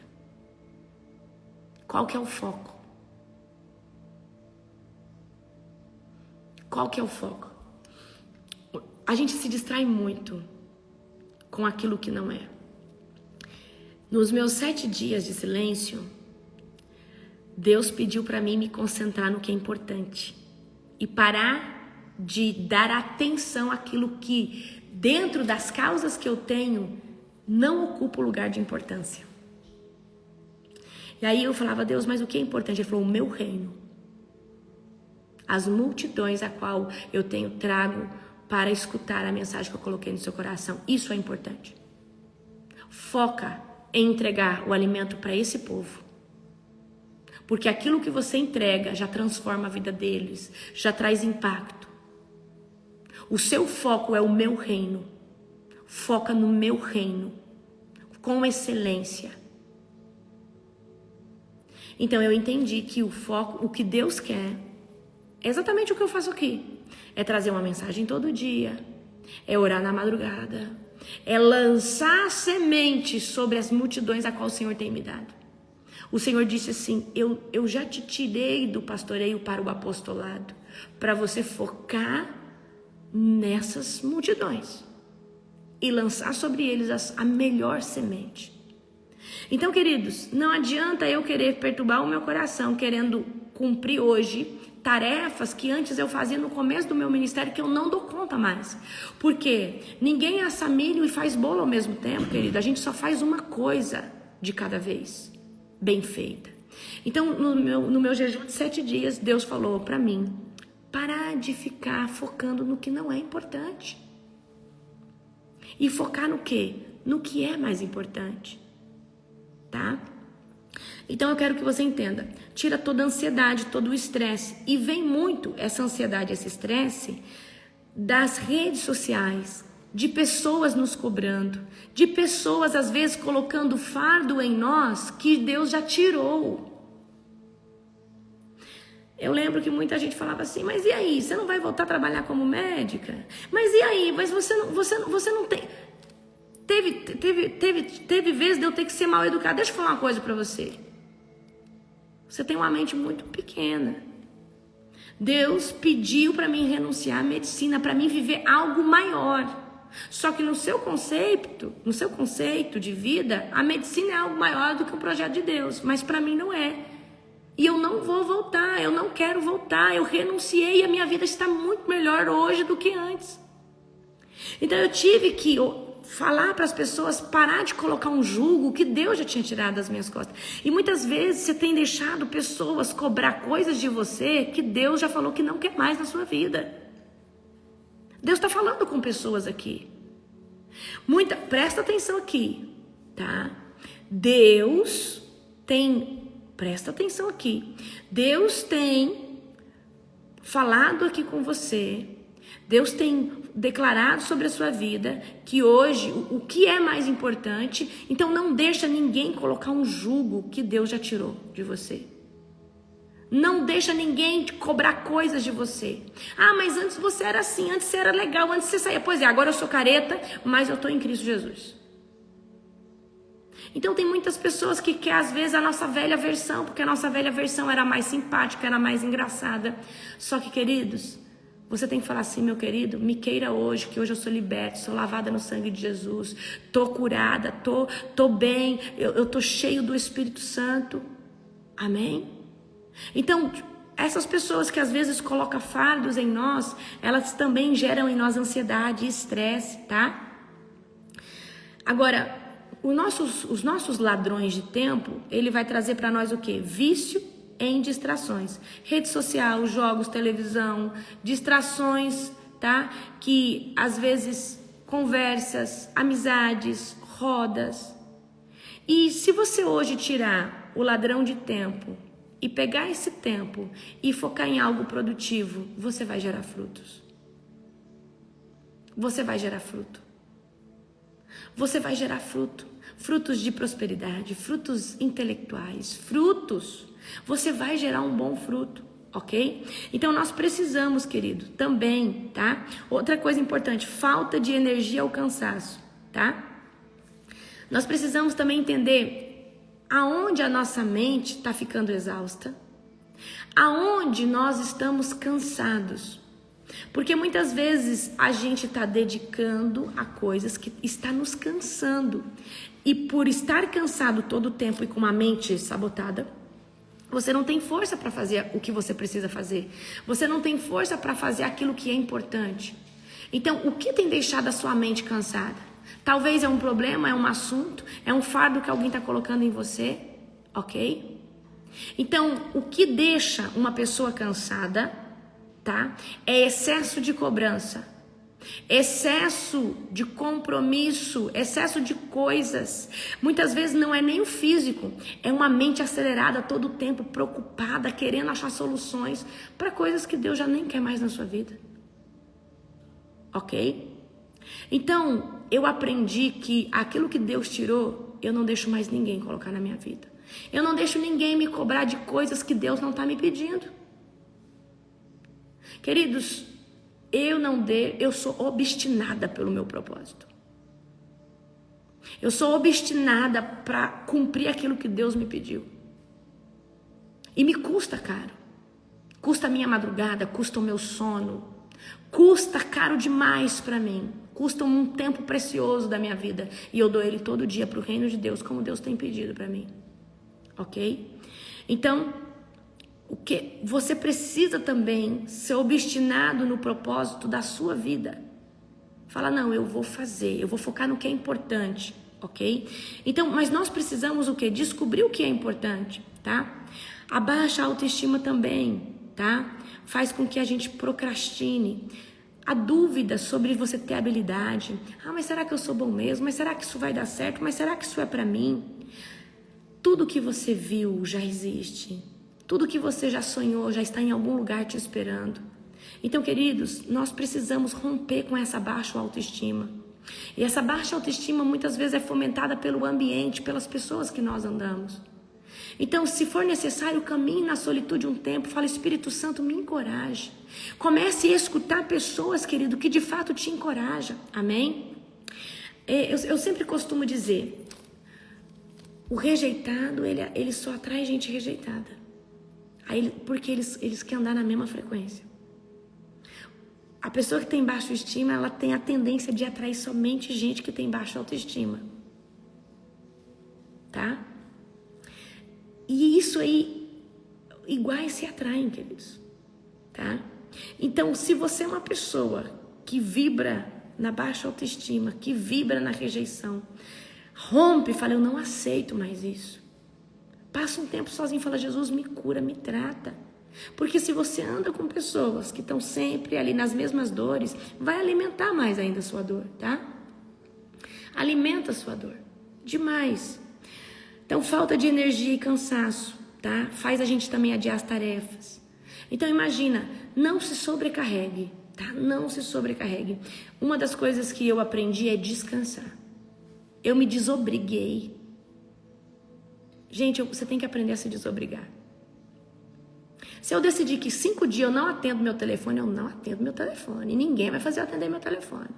Qual que é o foco? Qual que é o foco? A gente se distrai muito com aquilo que não é. Nos meus 7 dias de silêncio, Deus pediu para mim me concentrar no que é importante e parar de dar atenção àquilo que, dentro das causas que eu tenho, não ocupa o lugar de importância. E aí eu falava, Deus, mas o que é importante? Ele falou, o meu reino. As multidões a qual eu tenho trago para escutar a mensagem que eu coloquei no seu coração. Isso é importante. Foca em entregar o alimento para esse povo. Porque aquilo que você entrega já transforma a vida deles, já traz impacto. O seu foco é o meu reino. Foca no meu reino, com excelência. Então eu entendi que o foco, o que Deus quer, é exatamente o que eu faço aqui. É trazer uma mensagem todo dia, é orar na madrugada, é lançar semente sobre as multidões a qual o Senhor tem me dado. O Senhor disse assim, eu já te tirei do pastoreio para o apostolado, para você focar nessas multidões e lançar sobre eles a melhor semente. Então, queridos, não adianta eu querer perturbar o meu coração, querendo cumprir hoje tarefas que antes eu fazia no começo do meu ministério, que eu não dou conta mais. Porque ninguém assa milho e faz bolo ao mesmo tempo, querido. A gente só faz uma coisa de cada vez, bem feita. Então, no meu jejum de 7 dias, Deus falou para mim, parar de ficar focando no que não é importante. E focar no quê? No que é mais importante. Tá? Então eu quero que você entenda, tira toda a ansiedade, todo o estresse, e vem muito essa ansiedade, esse estresse das redes sociais, de pessoas nos cobrando, de pessoas às vezes colocando fardo em nós que Deus já tirou. Eu lembro que muita gente falava assim, mas e aí, você não vai voltar a trabalhar como médica? Mas e aí, mas você não tem... Teve vezes de eu ter que ser mal educada. Deixa eu falar uma coisa pra você. Você tem uma mente muito pequena. Deus pediu para mim renunciar à medicina, para mim viver algo maior. Só que no seu conceito de vida, a medicina é algo maior do que o projeto de Deus. Mas para mim não é. E eu não vou voltar, eu não quero voltar. Eu renunciei e a minha vida está muito melhor hoje do que antes. Então eu tive que falar para as pessoas, parar de colocar um jugo que Deus já tinha tirado das minhas costas. E muitas vezes você tem deixado pessoas cobrar coisas de você que Deus já falou que não quer mais na sua vida. Deus está falando com pessoas aqui. Presta atenção aqui, tá? Presta atenção aqui. Deus tem falado aqui com você. Deus tem declarado sobre a sua vida que hoje o que é mais importante. Então não deixa ninguém colocar um jugo que Deus já tirou de você. Não deixa ninguém te cobrar coisas de você. Ah, mas antes você era assim, antes você era legal, antes você saía. Pois é, agora eu sou careta, mas eu estou em Cristo Jesus. Então tem muitas pessoas que querem às vezes a nossa velha versão, porque a nossa velha versão era mais simpática, era mais engraçada. Só que, queridos, você tem que falar assim, meu querido, me queira hoje, que hoje eu sou liberta, sou lavada no sangue de Jesus, tô curada, tô bem, eu tô cheio do Espírito Santo. Amém? Então, essas pessoas que às vezes colocam fardos em nós, elas também geram em nós ansiedade e estresse, tá? Agora, os nossos ladrões de tempo, ele vai trazer para nós o quê? Vício em distrações. Rede social, jogos, televisão, distrações, tá? Que às vezes conversas, amizades, rodas. E se você hoje tirar o ladrão de tempo e pegar esse tempo e focar em algo produtivo, você vai gerar frutos. Você vai gerar fruto. Você vai gerar fruto. Frutos de prosperidade, frutos intelectuais, frutos. Você vai gerar um bom fruto, ok? Então nós precisamos, querido, também, tá? Outra coisa importante, falta de energia ou cansaço, tá? Nós precisamos também entender aonde a nossa mente está ficando exausta, aonde nós estamos cansados. Porque muitas vezes a gente está dedicando a coisas que está nos cansando. E por estar cansado todo o tempo e com uma mente sabotada, você não tem força para fazer o que você precisa fazer. Você não tem força para fazer aquilo que é importante. Então, o que tem deixado a sua mente cansada? Talvez é um problema, é um assunto, é um fardo que alguém está colocando em você, ok? Então, o que deixa uma pessoa cansada, tá? É excesso de cobrança, excesso de compromisso, excesso de coisas. Muitas vezes não é nem o físico, é uma mente acelerada todo o tempo, preocupada, querendo achar soluções para coisas que Deus já nem quer mais na sua vida, ok? Então, eu aprendi que aquilo que Deus tirou, eu não deixo mais ninguém colocar na minha vida. Eu não deixo ninguém me cobrar de coisas que Deus não está me pedindo. Queridos, eu sou obstinada pelo meu propósito. Eu sou obstinada para cumprir aquilo que Deus me pediu. E me custa caro. Custa a minha madrugada, custa o meu sono. Custa caro demais para mim. Custa um tempo precioso da minha vida. E eu dou ele todo dia para o reino de Deus, como Deus tem pedido para mim. Ok? Então, você precisa também ser obstinado no propósito da sua vida. Fala, não, eu vou fazer, eu vou focar no que é importante, ok? Então, mas nós precisamos o quê? Descobrir o que é importante, tá? A baixa autoestima também, tá? Faz com que a gente procrastine. A dúvida sobre você ter habilidade. Ah, mas será que eu sou bom mesmo? Mas será que isso vai dar certo? Mas será que isso é pra mim? Tudo que você viu já existe. Tudo que você já sonhou já está em algum lugar te esperando. Então, queridos, nós precisamos romper com essa baixa autoestima. E essa baixa autoestima muitas vezes é fomentada pelo ambiente, pelas pessoas que nós andamos. Então, se for necessário, caminhe na solitude um tempo, fala, Espírito Santo, me encoraje. Comece a escutar pessoas, querido, que de fato te encorajam. Amém? Eu sempre costumo dizer, o rejeitado, ele só atrai gente rejeitada. Porque eles querem andar na mesma frequência. A pessoa que tem baixa estima, ela tem a tendência de atrair somente gente que tem baixa autoestima. Tá? E isso aí, iguais se atraem, queridos. Tá? Então, se você é uma pessoa que vibra na baixa autoestima, que vibra na rejeição, rompe e fala, eu não aceito mais isso. Passa um tempo sozinho e fala, Jesus, me cura, me trata. Porque se você anda com pessoas que estão sempre ali nas mesmas dores, vai alimentar mais ainda a sua dor, tá? Alimenta a sua dor. Demais. Então, falta de energia e cansaço, tá? Faz a gente também adiar as tarefas. Então, imagina, não se sobrecarregue, tá? Não se sobrecarregue. Uma das coisas que eu aprendi é descansar. Eu me desobriguei. Gente, você tem que aprender a se desobrigar. Se eu decidir que 5 dias eu não atendo meu telefone, eu não atendo meu telefone. E ninguém vai fazer eu atender meu telefone.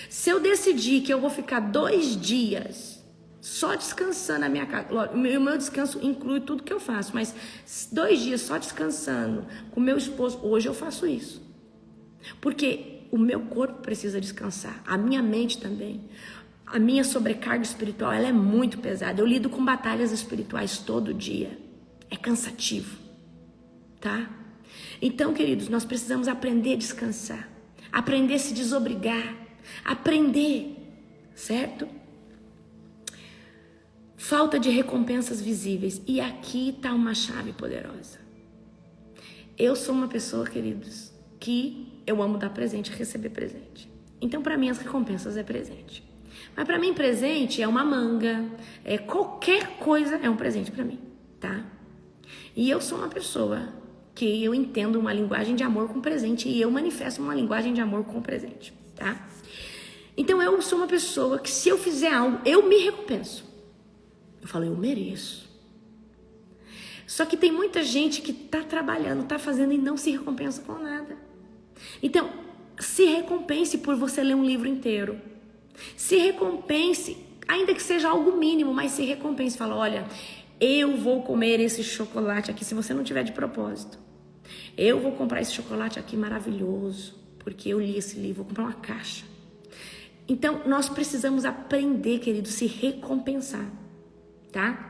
Se eu decidir que eu vou ficar 2 dias só descansando na minha casa, o meu descanso inclui tudo que eu faço, mas 2 dias só descansando com meu esposo, hoje eu faço isso. Porque o meu corpo precisa descansar, a minha mente também. A minha sobrecarga espiritual, ela é muito pesada. Eu lido com batalhas espirituais todo dia. É cansativo, tá? Então, queridos, nós precisamos aprender a descansar, aprender a se desobrigar, aprender, certo? Falta de recompensas visíveis. E aqui está uma chave poderosa. Eu sou uma pessoa, queridos, que eu amo dar presente e receber presente. Então, para mim, as recompensas é presente. Mas para mim, presente é uma manga, é qualquer coisa é um presente para mim, tá? E eu sou uma pessoa que eu entendo uma linguagem de amor com presente e eu manifesto uma linguagem de amor com presente, tá? Então eu sou uma pessoa que se eu fizer algo, eu me recompenso. Eu falo, eu mereço. Só que tem muita gente que tá trabalhando, tá fazendo e não se recompensa com nada. Então, se recompense por você ler um livro inteiro. Se recompense, ainda que seja algo mínimo, mas se recompense. Fala, olha, eu vou comer esse chocolate aqui, se você não tiver de propósito. Eu vou comprar esse chocolate aqui maravilhoso, porque eu li esse livro, vou comprar uma caixa. Então, nós precisamos aprender, querido, se recompensar, tá?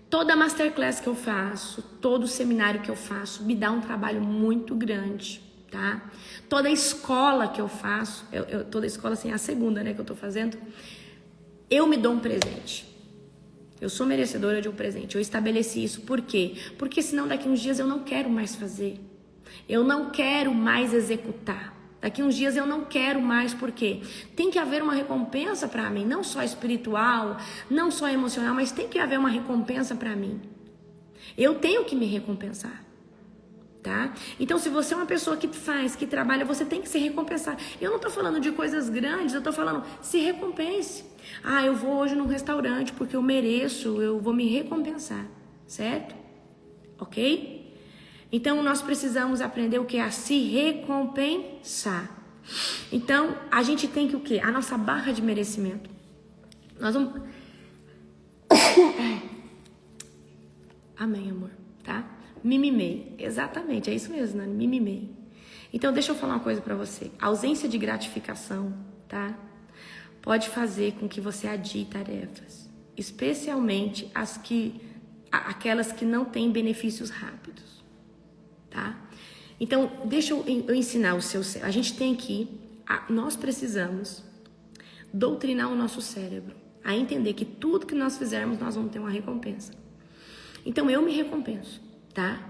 Toda masterclass que eu faço, todo seminário que eu faço, me dá um trabalho muito grande, tá? Toda escola que eu faço, toda escola, assim, a segunda, né, que eu tô fazendo, eu me dou um presente. Eu sou merecedora de um presente. Eu estabeleci isso. Por quê? Porque senão daqui uns dias eu não quero mais fazer. Eu não quero mais executar. Daqui uns dias eu não quero mais, porque tem que haver uma recompensa para mim, não só espiritual, não só emocional, mas tem que haver uma recompensa para mim. Eu tenho que me recompensar, tá? Então, se você é uma pessoa que faz, que trabalha, você tem que se recompensar. Eu não tô falando de coisas grandes, eu tô falando, se recompense. Ah, eu vou hoje num restaurante porque eu mereço, eu vou me recompensar, certo? Ok? Então, nós precisamos aprender o que? A se recompensar. Então, a gente tem que o quê? A nossa barra de merecimento. Nós vamos... Amém, amor, tá? Mimimei. Exatamente, é isso mesmo, Nani, mimimei. Então, deixa eu falar uma coisa pra você. A ausência de gratificação, tá? Pode fazer com que você adie tarefas. Especialmente aquelas que não têm benefícios rápidos. Tá? Então, deixa eu ensinar o seu cérebro. A gente tem que, nós precisamos doutrinar o nosso cérebro a entender que tudo que nós fizermos, nós vamos ter uma recompensa. Então, eu me recompenso, tá?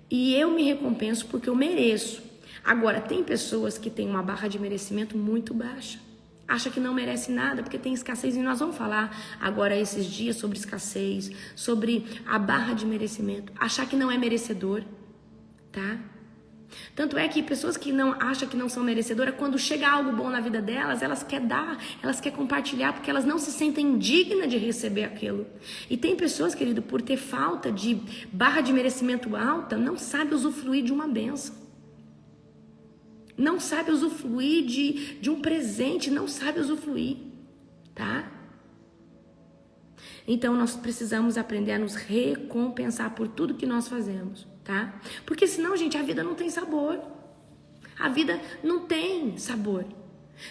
E eu me recompenso porque eu mereço. Agora, tem pessoas que têm uma barra de merecimento muito baixa. Acha que não merece nada porque tem escassez. E nós vamos falar agora esses dias sobre escassez, sobre a barra de merecimento. Achar que não é merecedor. Tá? Tanto é que pessoas que não acham que não são merecedoras, quando chega algo bom na vida delas, elas querem dar, elas querem compartilhar, porque elas não se sentem dignas de receber aquilo. E tem pessoas, querido, por ter falta de barra de merecimento alta, não sabe usufruir de uma bênção. Não sabe usufruir de um presente, não sabe usufruir, tá? Então, nós precisamos aprender a nos recompensar por tudo que nós fazemos, tá? Porque senão, gente, a vida não tem sabor. A vida não tem sabor.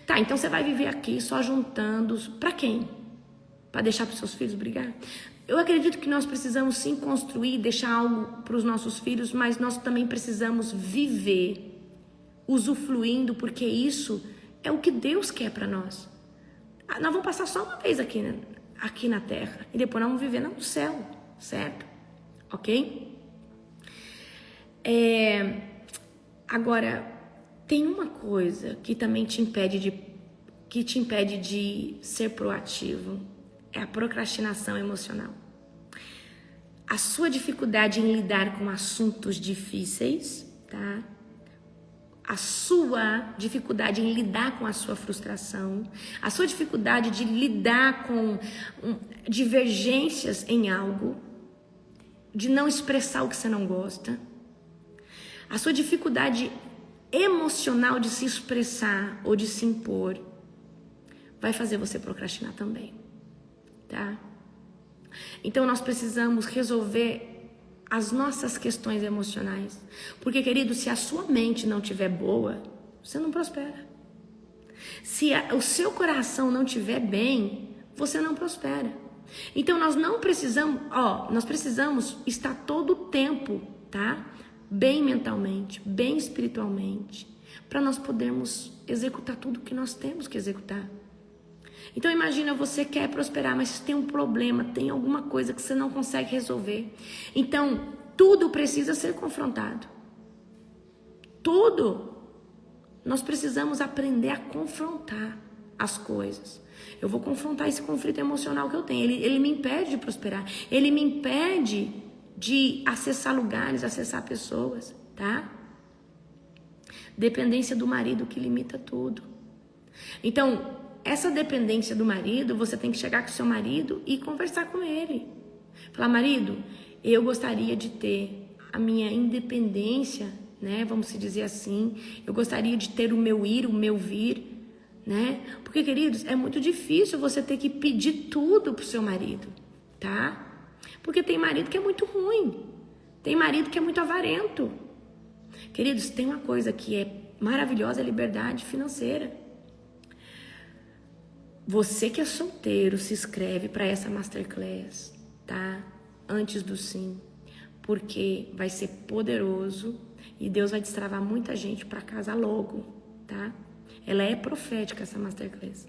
Tá, então você vai viver aqui só juntando... Pra quem? Pra deixar pros seus filhos brigar? Eu acredito que nós precisamos sim construir, deixar algo pros nossos filhos, mas nós também precisamos viver, usufruindo, porque isso é o que Deus quer pra nós. Nós vamos passar só uma vez aqui, né? Aqui na terra, e depois nós vamos viver no céu, certo? Ok? Agora, tem uma coisa que também te impede de ser proativo, é a procrastinação emocional. A sua dificuldade em lidar com assuntos difíceis, tá? A sua dificuldade em lidar com a sua frustração, a sua dificuldade de lidar com divergências em algo, de não expressar o que você não gosta, a sua dificuldade emocional de se expressar ou de se impor, vai fazer você procrastinar também, tá? Então nós precisamos resolver as nossas questões emocionais. Porque, querido, se a sua mente não estiver boa, você não prospera. Se o seu coração não estiver bem, você não prospera. Então, nós precisamos estar todo o tempo, tá? Bem mentalmente, bem espiritualmente, para nós podermos executar tudo que nós temos que executar. Então imagina, você quer prosperar, mas tem um problema, tem alguma coisa que você não consegue resolver. Então, tudo precisa ser confrontado. Tudo. Nós precisamos aprender a confrontar. as coisas. Eu vou confrontar esse conflito emocional que eu tenho. Ele me impede de prosperar. Ele me impede de acessar lugares, acessar pessoas, tá? Dependência do marido que limita tudo. Então, essa dependência do marido, você tem que chegar com o seu marido e conversar com ele. Falar, marido, eu gostaria de ter a minha independência, né? Vamos se dizer assim. Eu gostaria de ter o meu ir, o meu vir, né? Porque, queridos, é muito difícil você ter que pedir tudo pro seu marido, tá? Porque tem marido que é muito ruim. Tem marido que é muito avarento. Queridos, tem uma coisa que é maravilhosa, é liberdade financeira. Você que é solteiro, se inscreve para essa masterclass, tá? Antes do sim, porque vai ser poderoso e Deus vai destravar muita gente para casar logo, tá? Ela é profética, essa masterclass.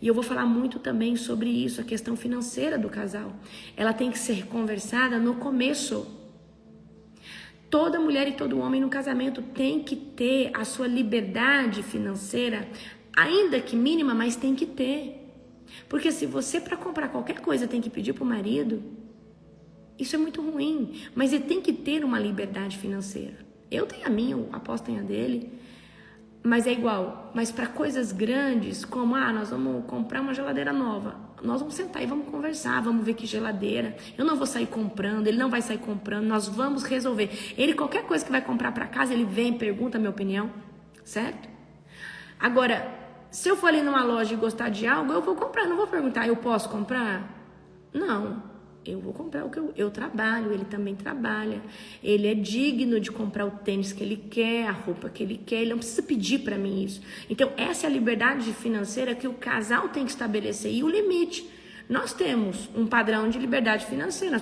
E eu vou falar muito também sobre isso, a questão financeira do casal. Ela tem que ser conversada no começo. Toda mulher e todo homem no casamento tem que ter a sua liberdade financeira, ainda que mínima, mas tem que ter. Porque se você, para comprar qualquer coisa, tem que pedir para o marido, isso é muito ruim. Mas ele tem que ter uma liberdade financeira. Eu tenho a minha, o apóstolo tem a dele. Mas é igual. Mas para coisas grandes, como, nós vamos comprar uma geladeira nova. Nós vamos sentar e vamos conversar, vamos ver que geladeira. Eu não vou sair comprando, ele não vai sair comprando, nós vamos resolver. Ele, qualquer coisa que vai comprar para casa, ele vem, pergunta a minha opinião, certo? Agora, se eu for ali numa loja e gostar de algo, eu vou comprar, não vou perguntar, eu posso comprar? Não, eu vou comprar o que eu trabalho, ele também trabalha. Ele é digno de comprar o tênis que ele quer, a roupa que ele quer, ele não precisa pedir para mim isso. Então, essa é a liberdade financeira que o casal tem que estabelecer e o limite. Nós temos um padrão de liberdade financeira,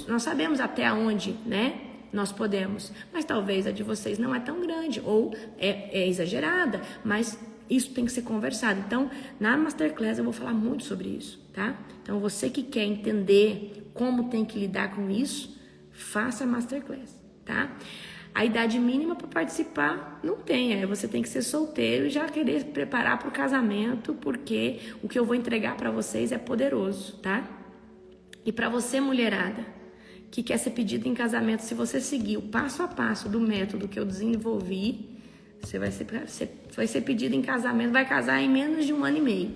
nós sabemos até onde, né? Nós podemos, mas talvez a de vocês não é tão grande ou é exagerada, mas isso tem que ser conversado. Então, na Masterclass eu vou falar muito sobre isso, tá? Então, você que quer entender como tem que lidar com isso, faça a Masterclass, tá? A idade mínima para participar não tem, você tem que ser solteiro e já querer preparar para o casamento, porque o que eu vou entregar para vocês é poderoso, tá? E para você, mulherada, que quer ser pedida em casamento, se você seguir o passo a passo do método que eu desenvolvi, você vai ser pedido em casamento, vai casar em menos de 1 ano e meio.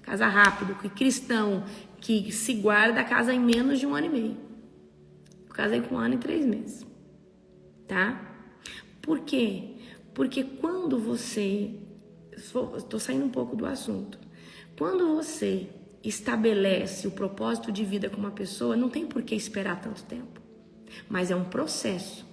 Casa rápido, que cristão que se guarda casa em menos de 1 ano e meio. Eu casei com 1 ano e 3 meses. Tá? Por quê? Porque quando você... Estou saindo um pouco do assunto. Quando você estabelece o propósito de vida com uma pessoa, não tem por que esperar tanto tempo. Mas é um processo,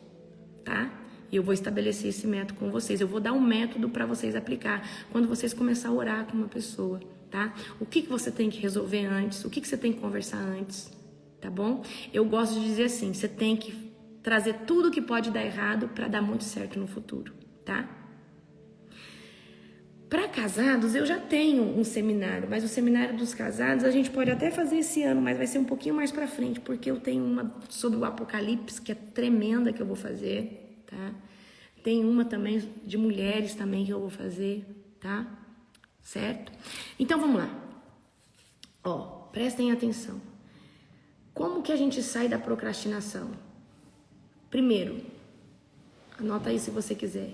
tá? E eu vou estabelecer esse método com vocês. Eu vou dar um método para vocês aplicar quando vocês começarem a orar com uma pessoa, tá? O que você tem que resolver antes? O que você tem que conversar antes? Tá bom? Eu gosto de dizer assim, você tem que trazer tudo que pode dar errado para dar muito certo no futuro, tá? Para casados, eu já tenho um seminário, mas o seminário dos casados a gente pode até fazer esse ano, mas vai ser um pouquinho mais para frente, porque eu tenho uma sobre o Apocalipse, que é tremenda, que eu vou fazer, tá? Tem uma também de mulheres também que eu vou fazer, tá? Certo? Então, vamos lá. Ó, prestem atenção. Como que a gente sai da procrastinação? Primeiro, anota aí se você quiser.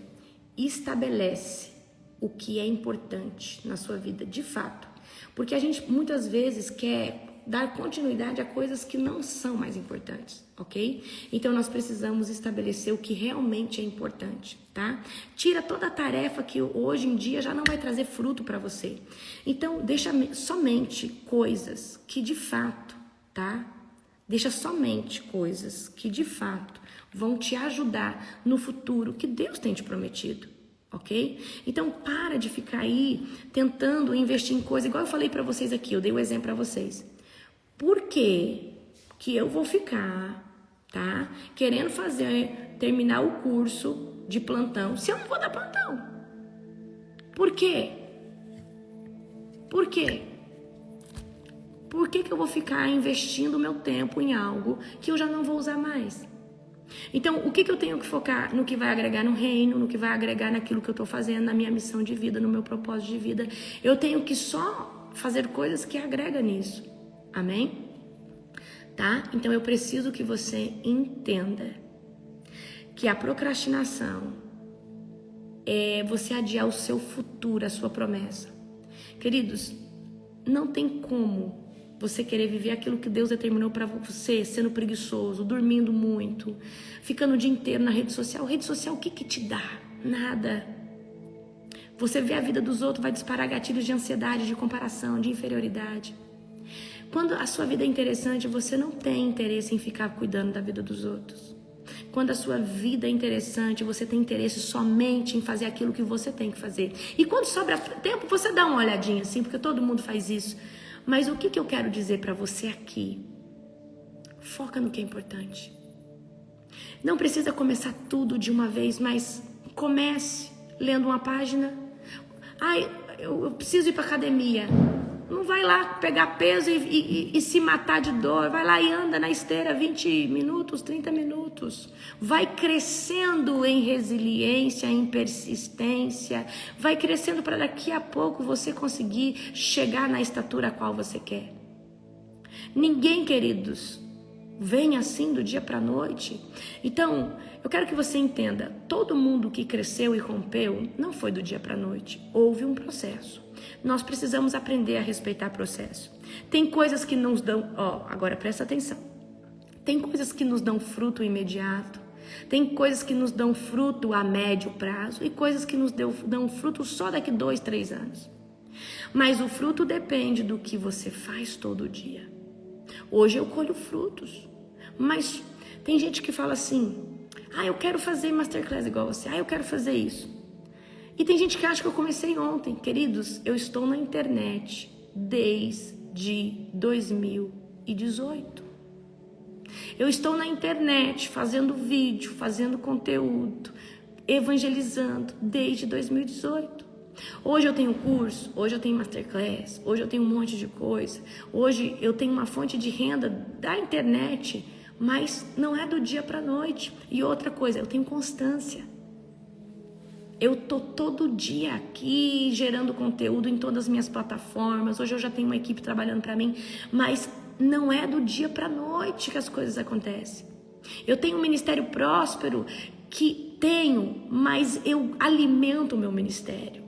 Estabelece o que é importante na sua vida, de fato. Porque a gente muitas vezes quer dar continuidade a coisas que não são mais importantes, ok? Então, nós precisamos estabelecer o que realmente é importante, tá? Tira toda a tarefa que hoje em dia já não vai trazer fruto para você. Então, deixa somente coisas que de fato, tá? Deixa somente coisas que de fato vão te ajudar no futuro que Deus tem te prometido, ok? Então, para de ficar aí tentando investir em coisa, igual eu falei para vocês aqui, eu dei o exemplo para vocês. Por que eu vou ficar, tá? Querendo terminar o curso de plantão, se eu não vou dar plantão? Por quê? Por quê? Por que eu vou ficar investindo meu tempo em algo que eu já não vou usar mais? Então, o que eu tenho que focar? No que vai agregar no reino, no que vai agregar naquilo que eu estou fazendo, na minha missão de vida, no meu propósito de vida. Eu tenho que só fazer coisas que agregam nisso. Amém? Tá? Então, eu preciso que você entenda que a procrastinação é você adiar o seu futuro, a sua promessa. Queridos, não tem como você querer viver aquilo que Deus determinou para você, sendo preguiçoso, dormindo muito, ficando o dia inteiro na rede social. Rede social, o que te dá? Nada. Você vê a vida dos outros, vai disparar gatilhos de ansiedade, de comparação, de inferioridade. Quando a sua vida é interessante, você não tem interesse em ficar cuidando da vida dos outros. Quando a sua vida é interessante, você tem interesse somente em fazer aquilo que você tem que fazer. E quando sobra tempo, você dá uma olhadinha assim, porque todo mundo faz isso. Mas o que eu quero dizer para você aqui? Foca no que é importante. Não precisa começar tudo de uma vez, mas comece lendo uma página. Eu preciso ir para academia. Não vai lá pegar peso e se matar de dor. Vai lá e anda na esteira 20 minutos, 30 minutos. Vai crescendo em resiliência, em persistência. Vai crescendo para daqui a pouco você conseguir chegar na estatura a qual você quer. Ninguém, queridos, vem assim do dia para a noite. Então, eu quero que você entenda. Todo mundo que cresceu e rompeu não foi do dia para a noite. Houve um processo. Nós precisamos aprender a respeitar o processo. Tem coisas que nos dão... agora presta atenção. Tem coisas que nos dão fruto imediato. Tem coisas que nos dão fruto a médio prazo. E coisas que nos dão fruto só daqui 2, 3 anos. Mas o fruto depende do que você faz todo dia. Hoje eu colho frutos. Mas tem gente que fala assim... eu quero fazer masterclass igual você. Eu quero fazer isso. E tem gente que acha que eu comecei ontem. Queridos, eu estou na internet desde 2018. Eu estou na internet fazendo vídeo, fazendo conteúdo, evangelizando desde 2018. Hoje eu tenho curso, hoje eu tenho masterclass, hoje eu tenho um monte de coisa. Hoje eu tenho uma fonte de renda da internet, mas não é do dia para a noite. E outra coisa, eu tenho constância. Eu tô todo dia aqui gerando conteúdo em todas as minhas plataformas. Hoje eu já tenho uma equipe trabalhando para mim, mas não é do dia para a noite que as coisas acontecem. Eu tenho um ministério próspero mas eu alimento o meu ministério.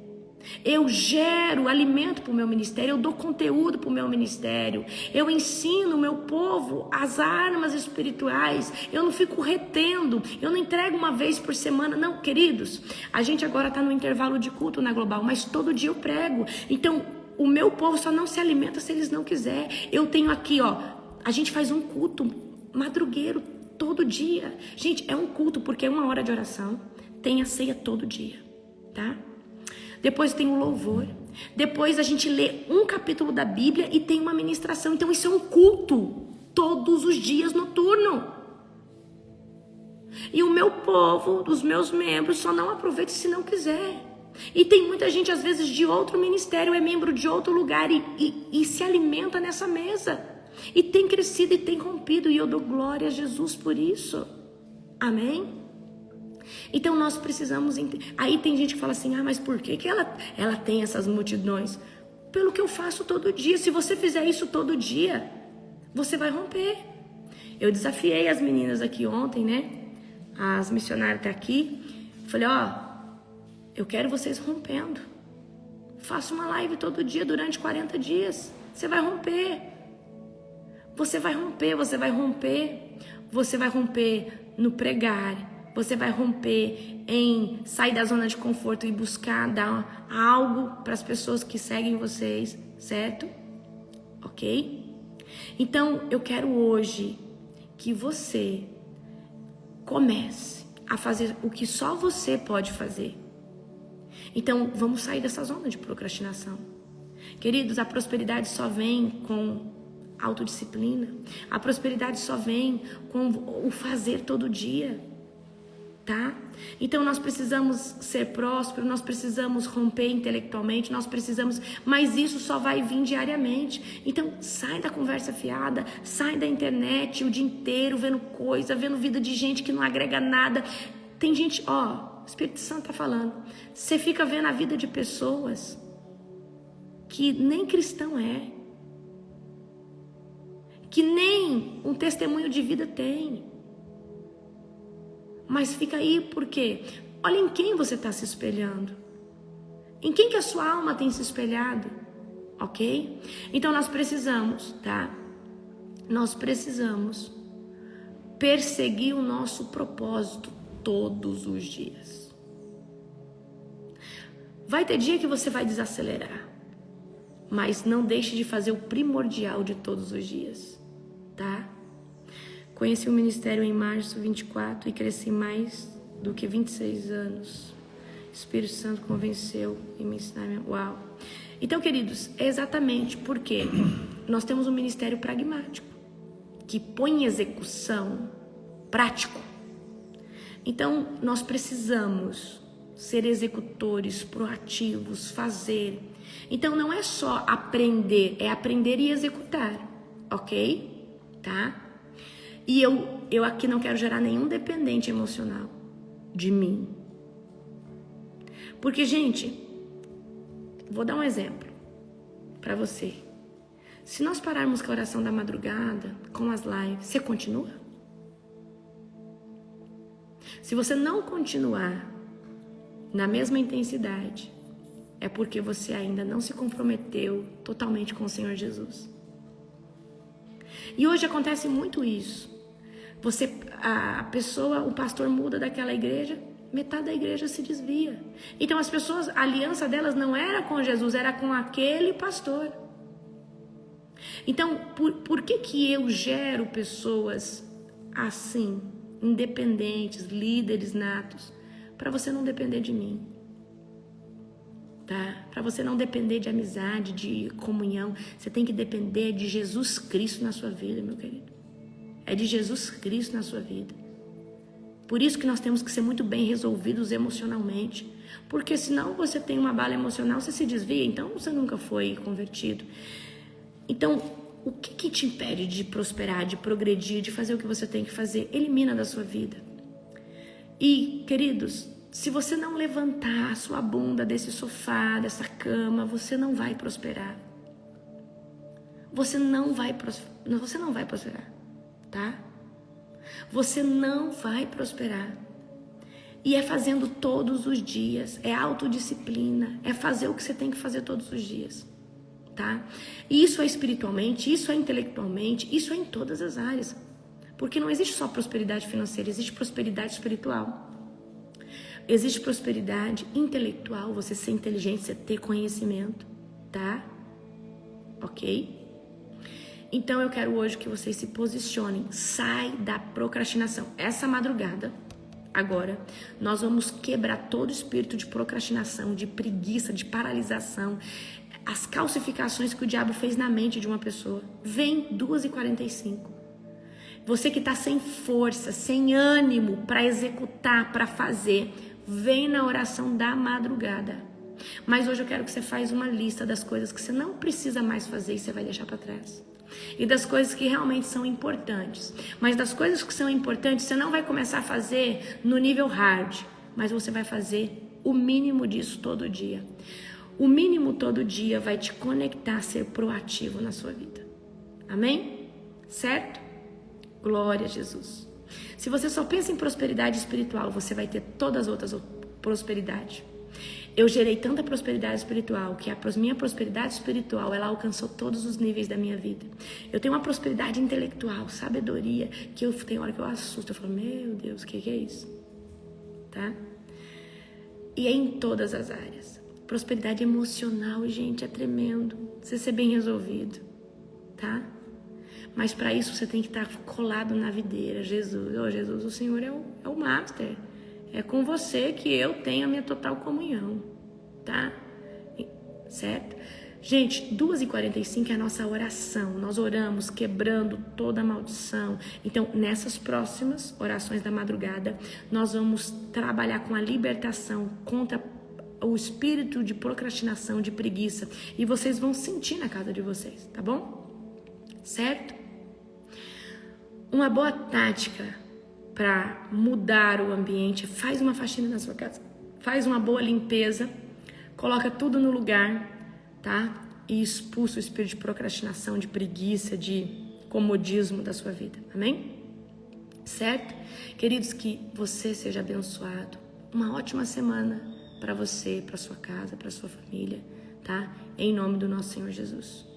Eu gero alimento para o meu ministério, eu dou conteúdo para o meu ministério, eu ensino o meu povo as armas espirituais, eu não fico retendo, eu não entrego uma vez por semana, não, queridos, a gente agora está no intervalo de culto na Global, mas todo dia eu prego, então o meu povo só não se alimenta se eles não quiserem. Eu tenho aqui, a gente faz um culto madrugueiro todo dia, gente, é um culto porque é 1 hora de oração, tem a ceia todo dia, tá? Depois tem o louvor. Depois a gente lê um capítulo da Bíblia e tem uma ministração. Então isso é um culto todos os dias noturno. E o meu povo, os meus membros, só não aproveitam se não quiser. E tem muita gente, às vezes, de outro ministério, é membro de outro lugar e se alimenta nessa mesa. E tem crescido e tem rompido. E eu dou glória a Jesus por isso. Amém? Então nós precisamos entender. Aí tem gente que fala assim, mas por que ela tem essas multidões? Pelo que eu faço todo dia. Se você fizer isso todo dia, você vai romper. Eu desafiei as meninas aqui ontem, né? As missionárias estão aqui. Falei, eu quero vocês rompendo. Faça uma live todo dia durante 40 dias. Você vai romper. Você vai romper, você vai romper. Você vai romper no pregar. Você vai romper em sair da zona de conforto e buscar dar algo para as pessoas que seguem vocês, certo? Ok? Então, eu quero hoje que você comece a fazer o que só você pode fazer. Então, vamos sair dessa zona de procrastinação. Queridos, a prosperidade só vem com autodisciplina. A prosperidade só vem com o fazer todo dia. tá? Então nós precisamos ser prósperos, nós precisamos romper intelectualmente, nós precisamos, mas isso só vai vir diariamente. Então sai da conversa fiada, sai da internet o dia inteiro vendo coisa, vendo vida de gente que não agrega nada. Tem gente, ó, o Espírito Santo tá falando, você fica vendo a vida de pessoas que nem cristão é, que nem um testemunho de vida tem. Mas fica aí porque olha em quem você está se espelhando. Em quem que a sua alma tem se espelhado, ok? Então nós precisamos, tá? Nós precisamos perseguir o nosso propósito todos os dias. Vai ter dia que você vai desacelerar, mas não deixe de fazer o primordial de todos os dias, tá? Conheci o ministério em março 24 e cresci mais do que 26 anos. O Espírito Santo convenceu e me ensinou. Uau! Então, queridos, é exatamente porque nós temos um ministério pragmático, que põe em execução prático. Então, nós precisamos ser executores, proativos, fazer. Então, não é só aprender, é aprender e executar, ok? Tá? E eu aqui não quero gerar nenhum dependente emocional de mim. Porque, gente, vou dar um exemplo para você. Se nós pararmos com a oração da madrugada, com as lives, você continua? Se você não continuar na mesma intensidade, é porque você ainda não se comprometeu totalmente com o Senhor Jesus. E hoje acontece muito isso. A pessoa, o pastor muda daquela igreja, metade da igreja se desvia. Então as pessoas, a aliança delas não era com Jesus, era com aquele pastor. Então, por que eu gero pessoas assim, independentes, líderes natos? Para você não depender de mim, tá? Para você não depender de amizade, de comunhão, você tem que depender de Jesus Cristo na sua vida, meu querido. É de Jesus Cristo na sua vida. Por isso que nós temos que ser muito bem resolvidos emocionalmente. Porque senão você tem uma bala emocional, você se desvia, então você nunca foi convertido. Então, o que te impede de prosperar, de progredir, de fazer o que você tem que fazer? Elimina da sua vida. E, queridos, se você não levantar a sua bunda desse sofá, dessa cama, você não vai prosperar. Você não vai prosperar. Tá? Você não vai prosperar. E é fazendo todos os dias, é autodisciplina, é fazer o que você tem que fazer todos os dias, tá? E isso é espiritualmente, isso é intelectualmente, isso é em todas as áreas. Porque não existe só prosperidade financeira, existe prosperidade espiritual. Existe prosperidade intelectual, você ser inteligente, você ter conhecimento, tá? Ok? Então eu quero hoje que vocês se posicionem, sai da procrastinação. Essa madrugada, agora, nós vamos quebrar todo o espírito de procrastinação, de preguiça, de paralisação, as calcificações que o diabo fez na mente de uma pessoa. Vem 2h45. Você que está sem força, sem ânimo para executar, para fazer, vem na oração da madrugada. Mas hoje eu quero que você faça uma lista das coisas que você não precisa mais fazer e você vai deixar para trás. E das coisas que realmente são importantes. Mas das coisas que são importantes, você não vai começar a fazer no nível hard, mas você vai fazer o mínimo disso todo dia. O mínimo todo dia vai te conectar a ser proativo na sua vida. Amém? Certo? Glória a Jesus. Se você só pensa em prosperidade espiritual, você vai ter todas as outras prosperidades. Eu gerei tanta prosperidade espiritual que a minha prosperidade espiritual, ela alcançou todos os níveis da minha vida. Eu tenho uma prosperidade intelectual, sabedoria, que eu tenho hora que eu assusto, eu falo, meu Deus, o que é isso? Tá? E é em todas as áreas. Prosperidade emocional, gente, é tremendo. Você ser bem resolvido, tá? Mas para isso você tem que estar colado na videira. Jesus, Jesus, o Senhor é o master. É com você que eu tenho a minha total comunhão, tá? Certo? Gente, 2h45 é a nossa oração. Nós oramos quebrando toda a maldição. Então, nessas próximas orações da madrugada, nós vamos trabalhar com a libertação contra o espírito de procrastinação, de preguiça. E vocês vão sentir na casa de vocês, tá bom? Certo? Uma boa tática para mudar o ambiente: faz uma faxina na sua casa. Faz uma boa limpeza. Coloca tudo no lugar, tá? E expulsa o espírito de procrastinação, de preguiça, de comodismo da sua vida. Amém? Certo? Queridos, que você seja abençoado. Uma ótima semana para você, para sua casa, para sua família, tá? Em nome do nosso Senhor Jesus.